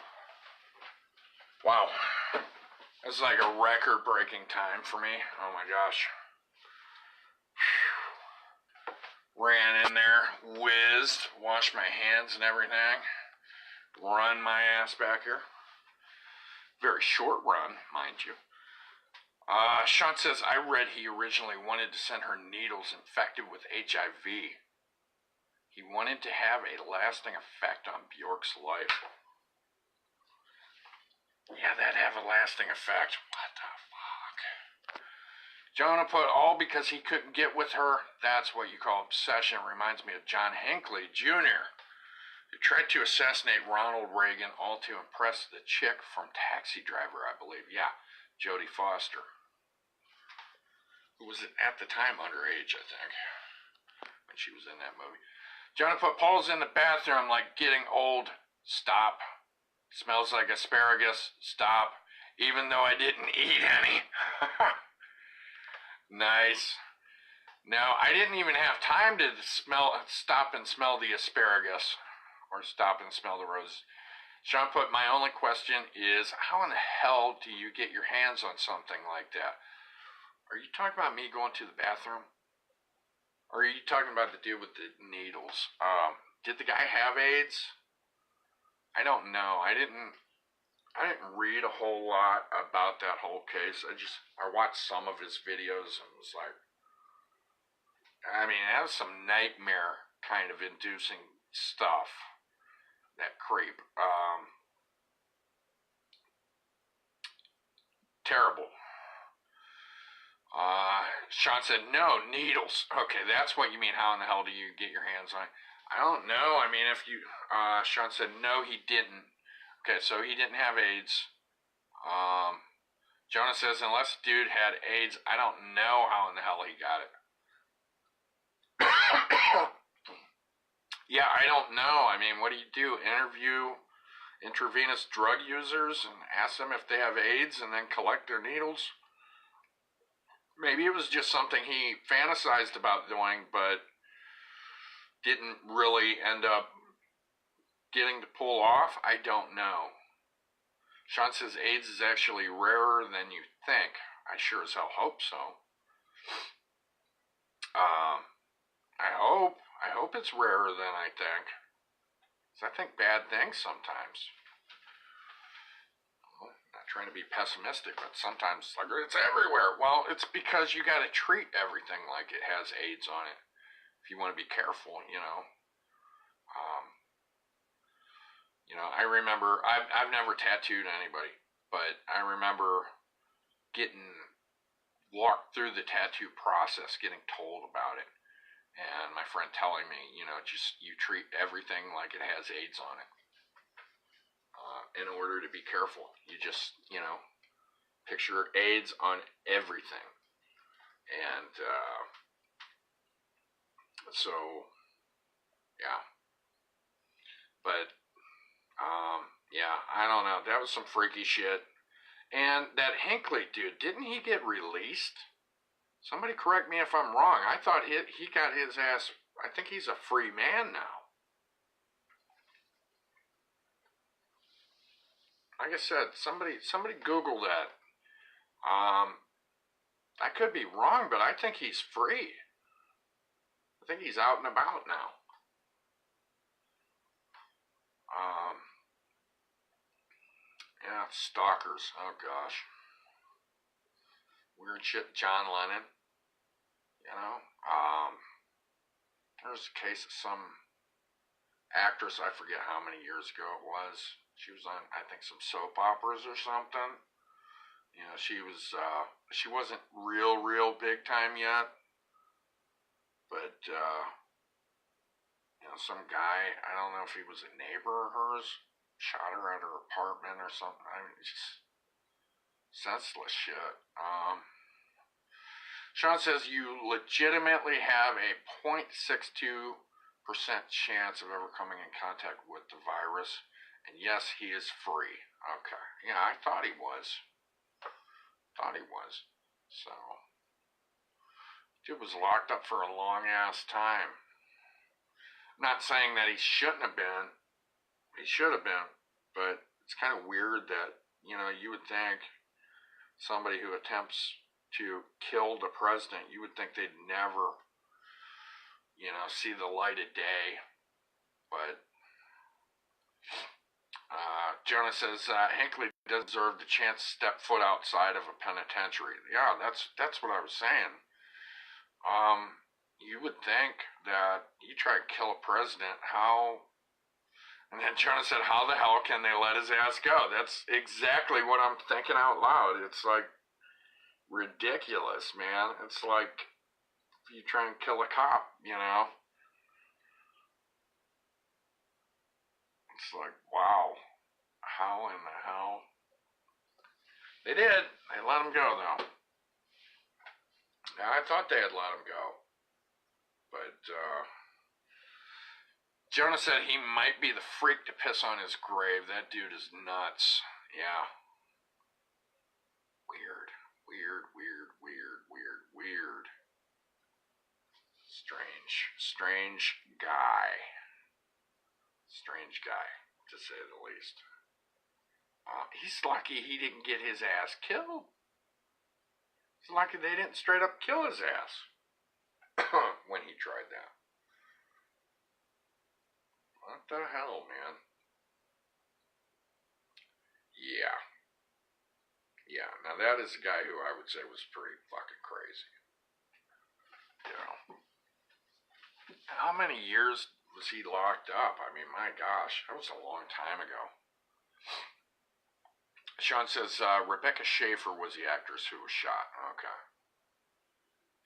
Wow. This is like a record-breaking time for me. Oh my gosh. Ran in there, whizzed, washed my hands and everything. Run my ass back here. Very short run, mind you. Sean says, I read he originally wanted to send her needles infected with HIV. He wanted to have a lasting effect on Bjork's life. Yeah, that'd have a lasting effect. What the fuck? Jonah put, all because he couldn't get with her. That's what you call obsession. Reminds me of John Hinckley Jr., who tried to assassinate Ronald Reagan, all to impress the chick from Taxi Driver, I believe. Yeah, Jodie Foster, who was at the time underage, I think, when she was in that movie. Jonah put, Paul's in the bathroom like getting old. Stop. Smells like asparagus. Stop. Even though I didn't eat any. Nice. No, I didn't even have time to stop and smell the asparagus. Or stop and smell the roses. Sean put, my only question is, how in the hell do you get your hands on something like that? Are you talking about me going to the bathroom? Or are you talking about the dude with the needles? Did the guy have AIDS? I don't know. I didn't read a whole lot about that whole case. I watched some of his videos and was like, I mean, that was some nightmare kind of inducing stuff. That creep. Terrible. Sean said, no, needles. Okay, that's what you mean. How in the hell do you get your hands on it? I don't know. I mean, if you, Sean said, no, he didn't. Okay, so he didn't have AIDS. Jonah says, unless dude had AIDS, I don't know how in the hell he got it. Yeah, I don't know. I mean, what do? Interview intravenous drug users and ask them if they have AIDS and then collect their needles? Maybe it was just something he fantasized about doing, but didn't really end up getting to pull off. I don't know. Sean says AIDS is actually rarer than you think. I sure as hell hope so. I hope it's rarer than I think. 'Cause I think bad things sometimes. Well, not trying to be pessimistic, but sometimes it's like, it's everywhere. Well, it's because you got to treat everything like it has AIDS on it. If you want to be careful, you know. I remember, I've never tattooed anybody, but I remember getting walked through the tattoo process, getting told about it. And my friend telling me, just you treat everything like it has AIDS on it. In order to be careful, you just, picture AIDS on everything. And so, yeah. But, yeah, I don't know. That was some freaky shit. And that Hinckley dude, didn't he get released? Somebody correct me if I'm wrong. I thought he got his ass. I think he's a free man now. Like I said, somebody Google that. I could be wrong, but I think he's free. I think he's out and about now. Yeah, stalkers. Oh gosh. Weird shit. John Lennon. You know. There's a case of some actress, I forget how many years ago it was. She was on, I think, some soap operas or something. You know, she wasn't real big time yet. But, you know, some guy, I don't know if he was a neighbor of hers, shot her at her apartment or something. I mean, it's just senseless shit. Sean says you legitimately have a 0.62% chance of ever coming in contact with the virus. And yes, he is free. Okay. Yeah, I thought he was. So, dude was locked up for a long ass time. Not saying that he shouldn't have been. He should have been. But it's kind of weird that, you know, you would think somebody who attempts to kill the president, you would think they'd never, you know, see the light of day. But Jonah says Hinckley does deserve the chance to step foot outside of a penitentiary. Yeah, that's what I was saying. You would think that you try to kill a president, how? And then Jonah said, how the hell can they let his ass go? That's exactly what I'm thinking out loud. It's like ridiculous, man. It's like if you try and kill a cop, you know. It's like, wow. How in the hell? They did. They let him go, though. Now, I thought they had let him go. But, Jonah said he might be the freak to piss on his grave. That dude is nuts. Yeah. Weird. Strange guy. Strange guy, to say the least. He's lucky he didn't get his ass killed. He's lucky they didn't straight up kill his ass when he tried that. What the hell, man? Yeah. Yeah, now that is a guy who I would say was pretty fucking crazy. You know. How many years was he locked up? I mean, my gosh, that was a long time ago. Sean says Rebecca Schaefer was the actress who was shot. Okay.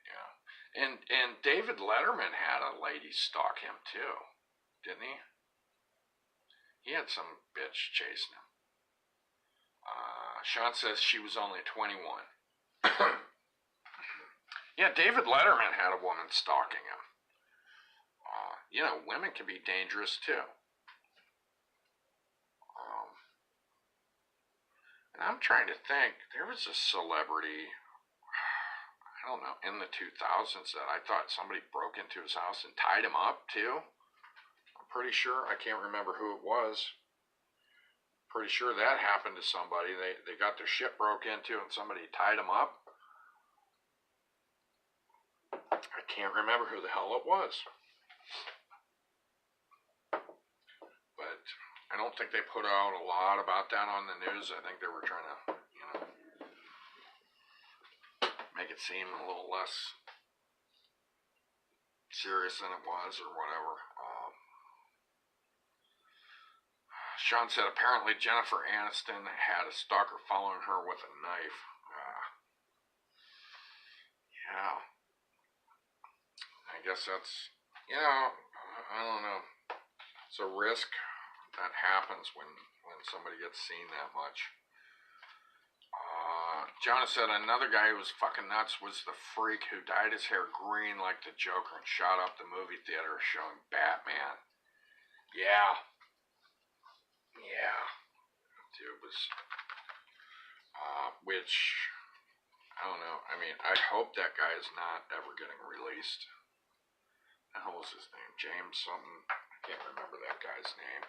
Yeah. And David Letterman had a lady stalk him too, didn't he? He had some bitch chasing him. Sean says she was only 21. Yeah, David Letterman had a woman stalking him. You know, women can be dangerous too. And I'm trying to think, there was a celebrity, I don't know, in the 2000s that I thought somebody broke into his house and tied him up too. I'm pretty sure, I can't remember who it was. Pretty sure that happened to somebody. They got their shit broke into and somebody tied them up. I can't remember who the hell it was. But I don't think they put out a lot about that on the news. I think they were trying to, you know, make it seem a little less serious than it was or whatever. Sean said apparently Jennifer Aniston had a stalker following her with a knife. Yeah. I guess that's, you know, I don't know. It's a risk that happens when somebody gets seen that much. Jonah said another guy who was fucking nuts was the freak who dyed his hair green like the Joker and shot up the movie theater showing Batman. Yeah. Yeah. Dude was, which I don't know. I mean, I hope that guy is not ever getting released. The hell was his name? James something. I can't remember that guy's name.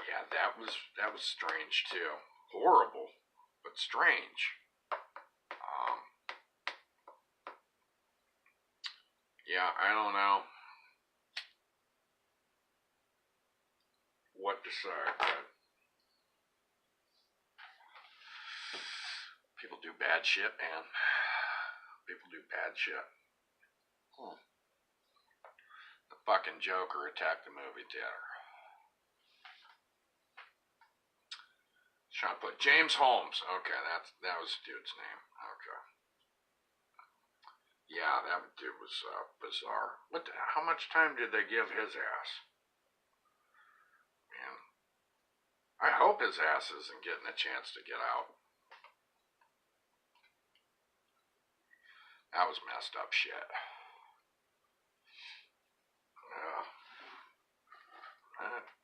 Yeah, that was strange too. Horrible, but strange. Um, yeah, I don't know what to say, but people do bad shit, man. People do bad shit. The fucking Joker attacked the movie theater. Sean put James Holmes. Okay, that was the dude's name. Okay. Yeah, that dude was bizarre. How much time did they give his ass? Man, I hope his ass isn't getting a chance to get out. That was messed up shit.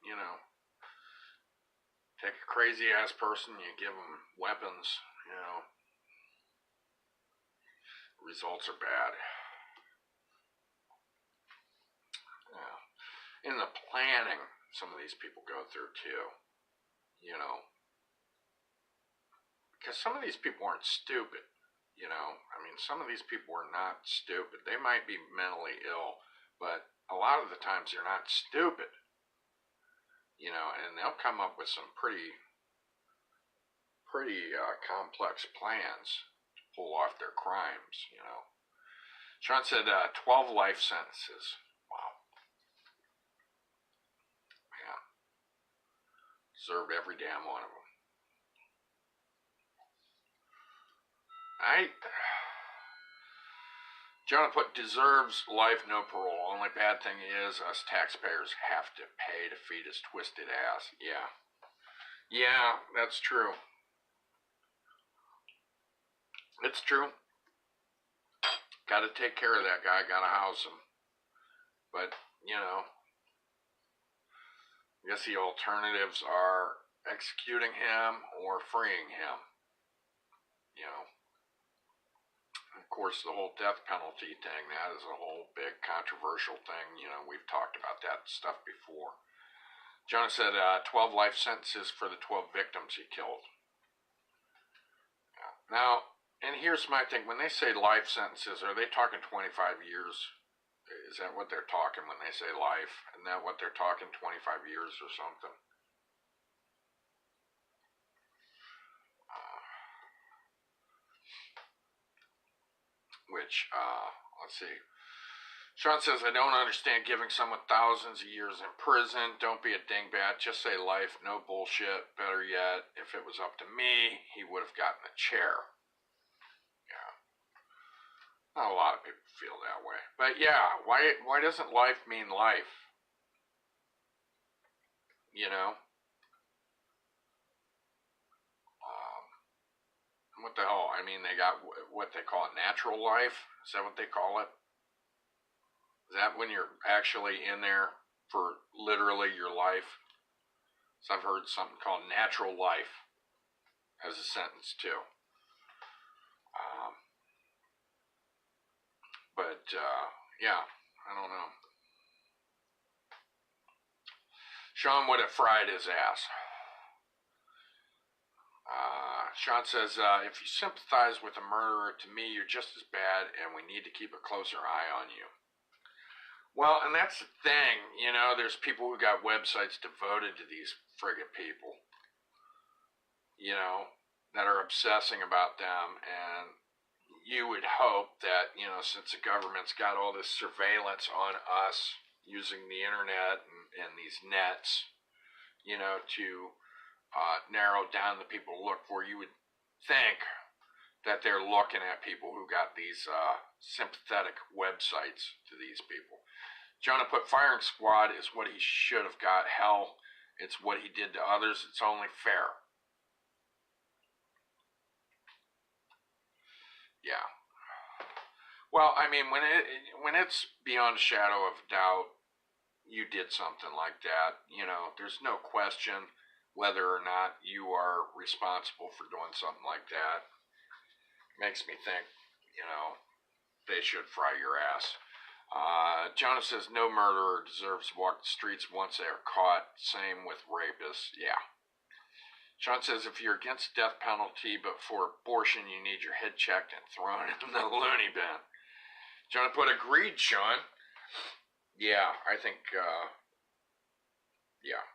You know, take a crazy ass person, you give them weapons, results are bad. Yeah. In the planning, some of these people go through too, because some of these people aren't stupid, I mean, some of these people are not stupid. They might be mentally ill, but a lot of the times they're not stupid, and they'll come up with some pretty complex plans to pull off their crimes, Sean said 12 life sentences. Wow. Yeah. Deserved every damn one of them. Jonah put deserves life, no parole. Only bad thing is us taxpayers have to pay to feed his twisted ass. Yeah. Yeah, that's true. It's true. Gotta take care of that guy, gotta house him. But, I guess the alternatives are executing him or freeing him. Of course, the whole death penalty thing, that is a whole big controversial thing. We've talked about that stuff before. Jonah said 12 life sentences for the 12 victims he killed. Now, and here's my thing. When they say life sentences, are they talking 25 years? Is that what they're talking when they say life? Isn't that what they're talking, 25 years or something? Let's see. Sean says, I don't understand giving someone thousands of years in prison. Don't be a dingbat. Just say life, no bullshit. Better yet, if it was up to me, he would have gotten a chair. Yeah. Not a lot of people feel that way. But yeah, why doesn't life mean life? What the hell? I mean, they got what they call it, natural life? Is that what they call it? Is that when you're actually in there for literally your life? So I've heard something called natural life as a sentence too. Yeah, I don't know. Sean would have fried his ass. Sean says, if you sympathize with a murderer, to me, you're just as bad, and we need to keep a closer eye on you. Well, and that's the thing, there's people who got websites devoted to these friggin' people, that are obsessing about them, and you would hope that, since the government's got all this surveillance on us using the internet and these nets, to narrow down the people to look for, you would think that they're looking at people who got these sympathetic websites to these people. Jonah put firing squad is what he should have got. Hell, it's what he did to others. It's only fair. Yeah. Well, I mean, when it's beyond a shadow of doubt, you did something like that. There's no question whether or not you are responsible for doing something like that. makes me think, they should fry your ass. Jonah says no murderer deserves to walk the streets once they are caught. Same with rapists. Yeah. Sean says if you're against the death penalty but for abortion, you need your head checked and thrown in the loony bin. Jonah put agreed, Sean. Yeah, I think, yeah.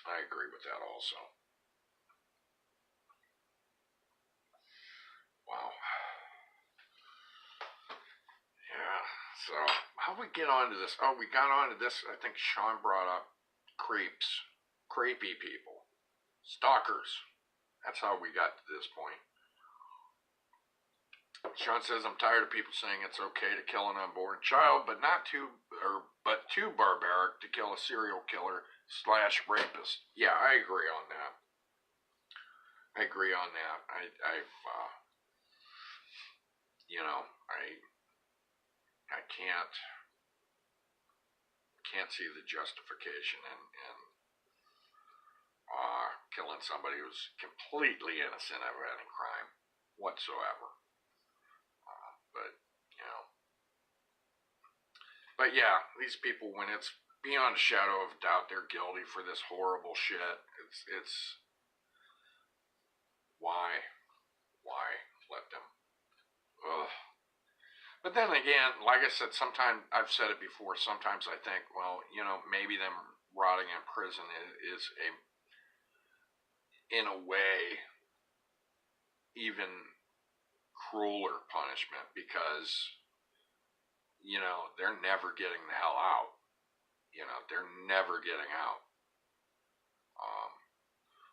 I agree with that also. Wow. Yeah, so how we get onto this? Oh, we got onto this. I think Sean brought up creeps, creepy people, stalkers. That's how we got to this point. Sean says I'm tired of people saying it's okay to kill an unborn child, but too barbaric to kill a serial killer / rapist. Yeah, I agree on that. I I can't see the justification in killing somebody who's completely innocent of any crime whatsoever. But but yeah, these people, when it's beyond a shadow of doubt they're guilty for this horrible shit, it's why let them? Ugh. But then again, like I said, sometimes I've said it before. Sometimes I think, well, maybe them rotting in prison is in a way, even crueler punishment because, they're never getting the hell out. They're never getting out.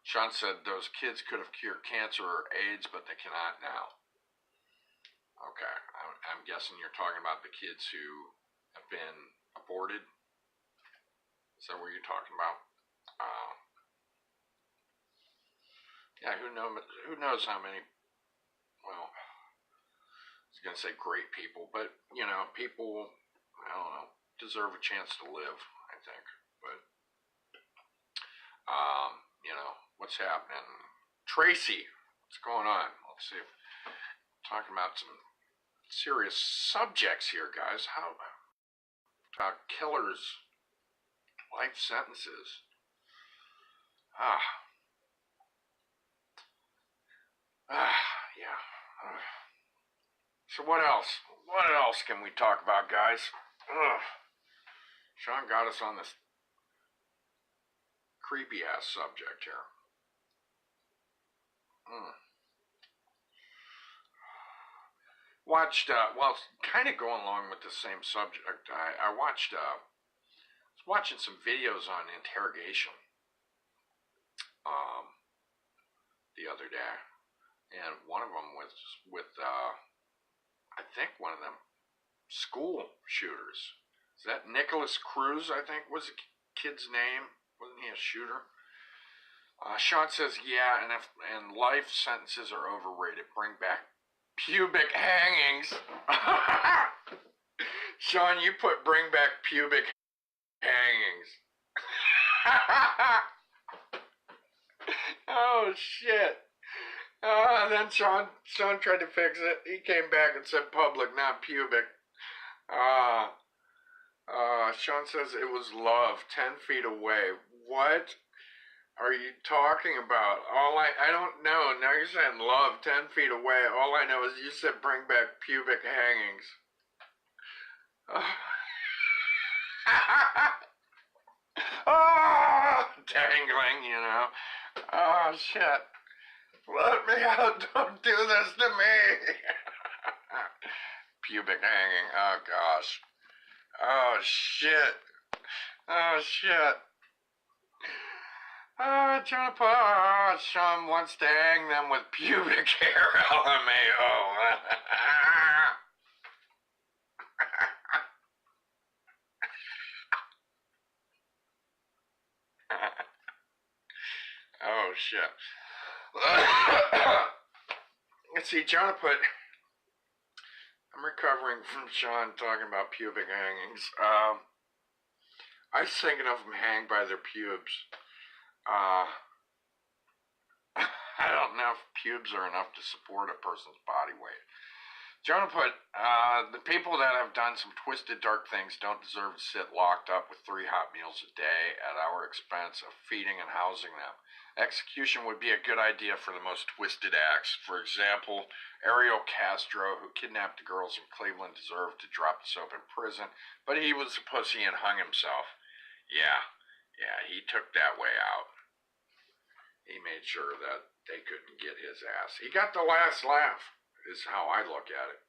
Sean said those kids could have cured cancer or AIDS, but they cannot now. Okay, I'm guessing you're talking about the kids who have been aborted. Is that what you're talking about? Yeah, who knows how many, well, I was going to say great people, but, people, I don't know, deserve a chance to live, I think. But, what's happening? Tracy, what's going on? Let's see. Talking about some serious subjects here, guys. How about killers, life sentences? Yeah. So what else? What else can we talk about, guys? Sean got us on this creepy ass subject here. Watched, well, kind of going along with the same subject. I watched, was watching some videos on interrogation the other day, and one of them was with I think one of them school shooters. Is that Nicholas Cruz? I think was the kid's name. Wasn't he a shooter? Sean says, yeah, and life sentences are overrated. Bring back pubic hangings. Sean, you bring back pubic hangings. Oh, shit. Then Sean tried to fix it. He came back and said public, not pubic. Sean says it was love, 10 feet away. What are you talking about? I don't know. Now you're saying love, 10 feet away. All I know is you said bring back pubic hangings. Oh, dangling, Oh, shit. Let me out. Don't do this to me. Pubic hanging. Oh, gosh. Oh, shit. Oh, shit. Sean wants to hang them with pubic hair. LMAO. Oh, shit. Let's see, John put, I'm recovering from Sean talking about pubic hangings. I was thinking of them hanged by their pubes. I don't know if pubes are enough to support a person's body weight. Jonah put, the people that have done some twisted, dark things don't deserve to sit locked up with 3 hot meals a day at our expense of feeding and housing them. Execution would be a good idea for the most twisted acts. For example, Ariel Castro, who kidnapped the girls in Cleveland, deserved to drop the soap in prison, but he was a pussy and hung himself. Yeah, he took that way out. He made sure that they couldn't get his ass. He got the last laugh, is how I look at it.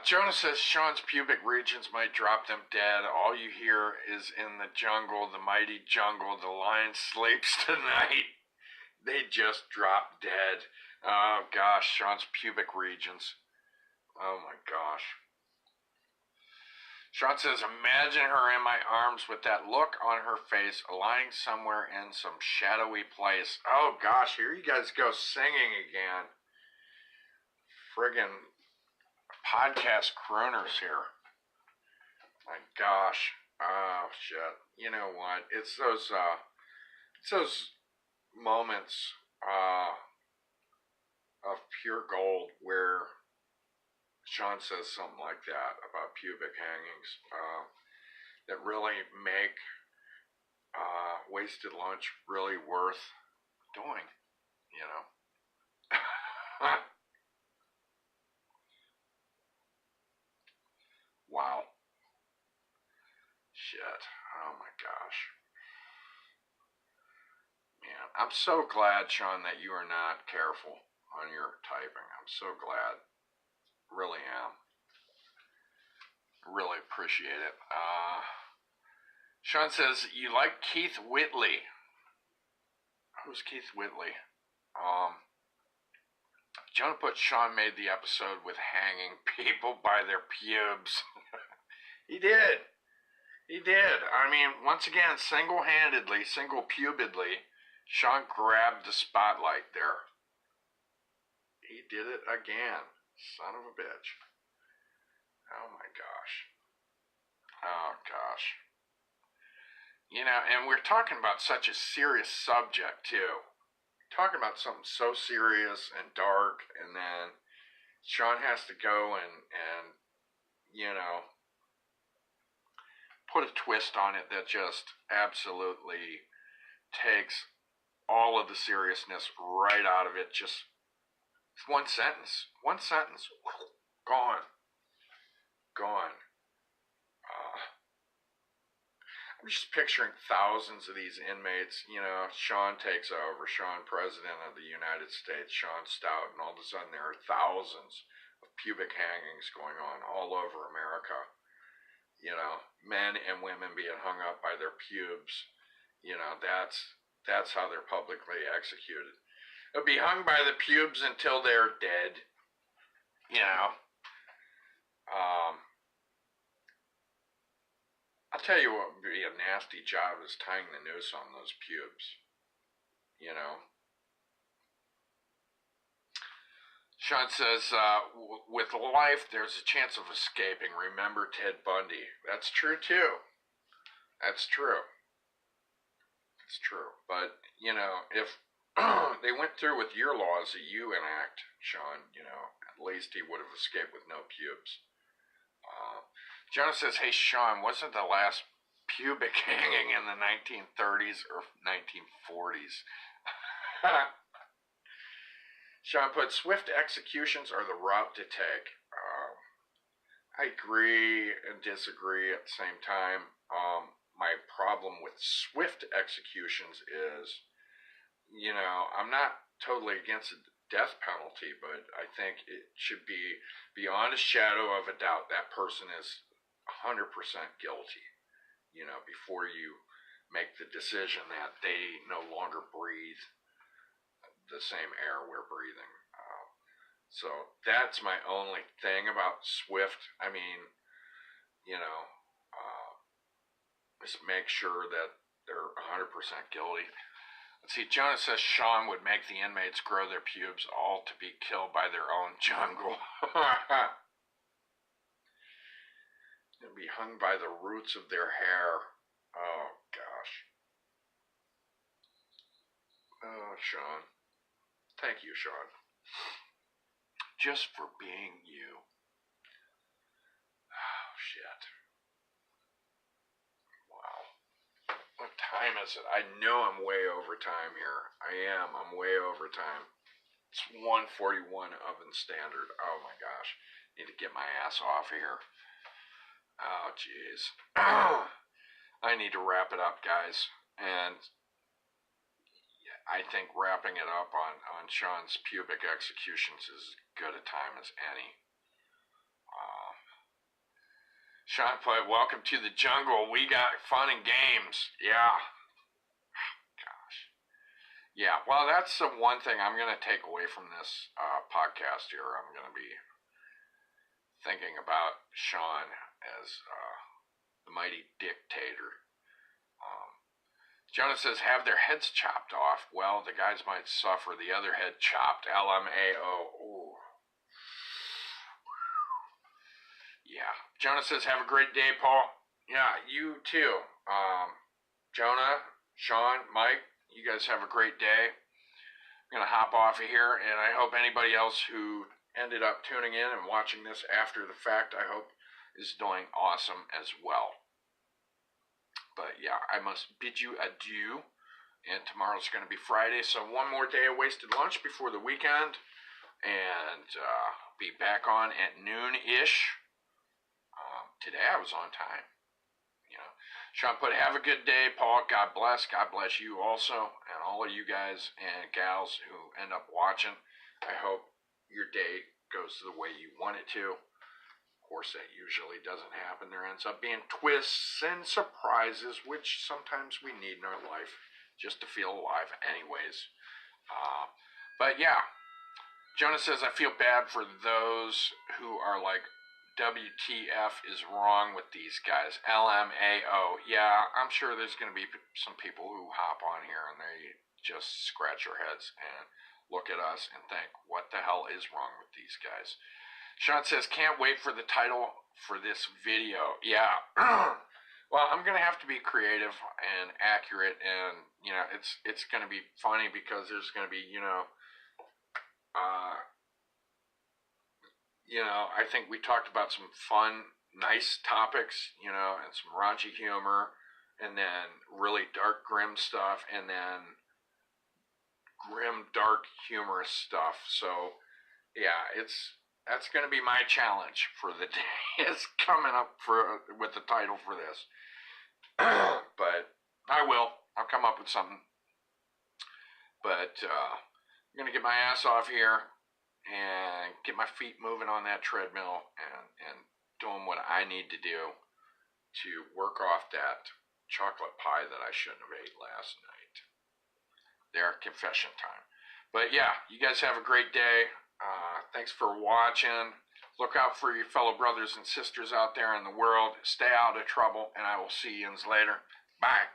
Jonah says Sean's pubic regions might drop them dead. All you hear is in the jungle, the mighty jungle, the lion sleeps tonight. They just drop dead. Oh gosh, Sean's pubic regions. Oh my gosh. Sean says, imagine her in my arms with that look on her face, lying somewhere in some shadowy place. Oh gosh, here you guys go singing again. Friggin' podcast crooners here. My gosh. Oh shit. You know what? It's those moments of pure gold where Sean says something like that about pubic hangings that really make wasted lunch really worth doing, you know. Wow. Shit. Oh my gosh. Man, I'm so glad, Sean, that you are not careful on your typing. I'm so glad. Really am. Really appreciate it. Sean says, you like Keith Whitley. Who's Keith Whitley? Jonah put, Sean made the episode with hanging people by their pubes. He did. I mean, once again, single-handedly, single-pubedly, Sean grabbed the spotlight there. He did it again. Son of a bitch. Oh my gosh. Oh gosh. You know, and we're talking about such a serious subject too. Talking about something so serious and dark, and then Sean has to go and you know, put a twist on it that just absolutely takes all of the seriousness right out of it. Just one sentence, gone. I'm just picturing thousands of these inmates. You know, Sean takes over, Sean, President of the United States, Sean Stout, and all of a sudden there are thousands of pubic hangings going on all over America. You know, men and women being hung up by their pubes. You know, that's how they're publicly executed. They'll be hung by the pubes until they're dead. You know. I'll tell you what would be a nasty job is tying the noose on those pubes. You know. Sean says, with life, there's a chance of escaping. Remember Ted Bundy. That's true, too. That's true. It's true. But, you know, if they went through with your laws that you enact, Sean, you know, at least he would have escaped with no pubes. Jonah says, hey, Sean, wasn't the last pubic hanging in the 1930s or 1940s? Sean put, swift executions are the route to take. I agree and disagree at the same time. My problem with swift executions is, you know, I'm not totally against the death penalty, but I think it should be beyond a shadow of a doubt that person is 100% guilty, you know, before you make the decision that they no longer breathe the same air we're breathing. So that's my only thing about swift. I mean, you know, just make sure that they're 100% guilty. Let's see, Jonah says Sean would make the inmates grow their pubes all to be killed by their own jungle. And be hung by the roots of their hair. Oh, gosh. Oh, Sean. Thank you, Sean. Just for being you. Oh, shit. Wow. What time is it? I know I'm way over time here. I am. I'm way over time. It's 1:41 oven standard. Oh my gosh. Need to get my ass off here. Oh, jeez. I need to wrap it up, guys. And I think wrapping it up on Sean's pubic executions is as good a time as any. Sean put, welcome to the jungle. We got fun and games. Yeah. Gosh. Yeah, well, that's the one thing I'm going to take away from this podcast here. I'm going to be thinking about Sean as the mighty dictator. Jonah says, have their heads chopped off. Well, the guys might suffer the other head chopped. LMAO. Ooh. Yeah. Jonah says, have a great day, Paul. Yeah, you too. Jonah, Sean, Mike, you guys have a great day. I'm going to hop off of here, and I hope anybody else who ended up tuning in and watching this after the fact, I hope is doing awesome as well. But yeah, I must bid you adieu, and tomorrow's going to be Friday, so one more day of wasted lunch before the weekend, and be back on at noon-ish. Today I was on time. You know, Sean put, have a good day, Paul. God bless. God bless you also, and all of you guys and gals who end up watching. I hope your day goes the way you want it to. Of course, that usually doesn't happen. There ends up being twists and surprises, which sometimes we need in our life just to feel alive anyways. But yeah, Jonah says, I feel bad for those who are like, WTF is wrong with these guys. LMAO. Yeah, I'm sure there's going to be some people who hop on here and they just scratch their heads and look at us and think, what the hell is wrong with these guys? Sean says, can't wait for the title for this video. Yeah. Well, I'm going to have to be creative and accurate, and, you know, it's going to be funny because there's going to be, I think we talked about some fun, nice topics, and some raunchy humor, and then really dark, grim stuff, and then grim, dark, humorous stuff. So, yeah, that's going to be my challenge for the day. It's coming up with the title for this. But I'll come up with something. But I'm going to get my ass off here and get my feet moving on that treadmill and doing what I need to do to work off that chocolate pie that I shouldn't have ate last night. There, confession time. But yeah, you guys have a great day. Thanks for watching. Look out for your fellow brothers and sisters out there in the world. Stay out of trouble, and I will see you later. Bye.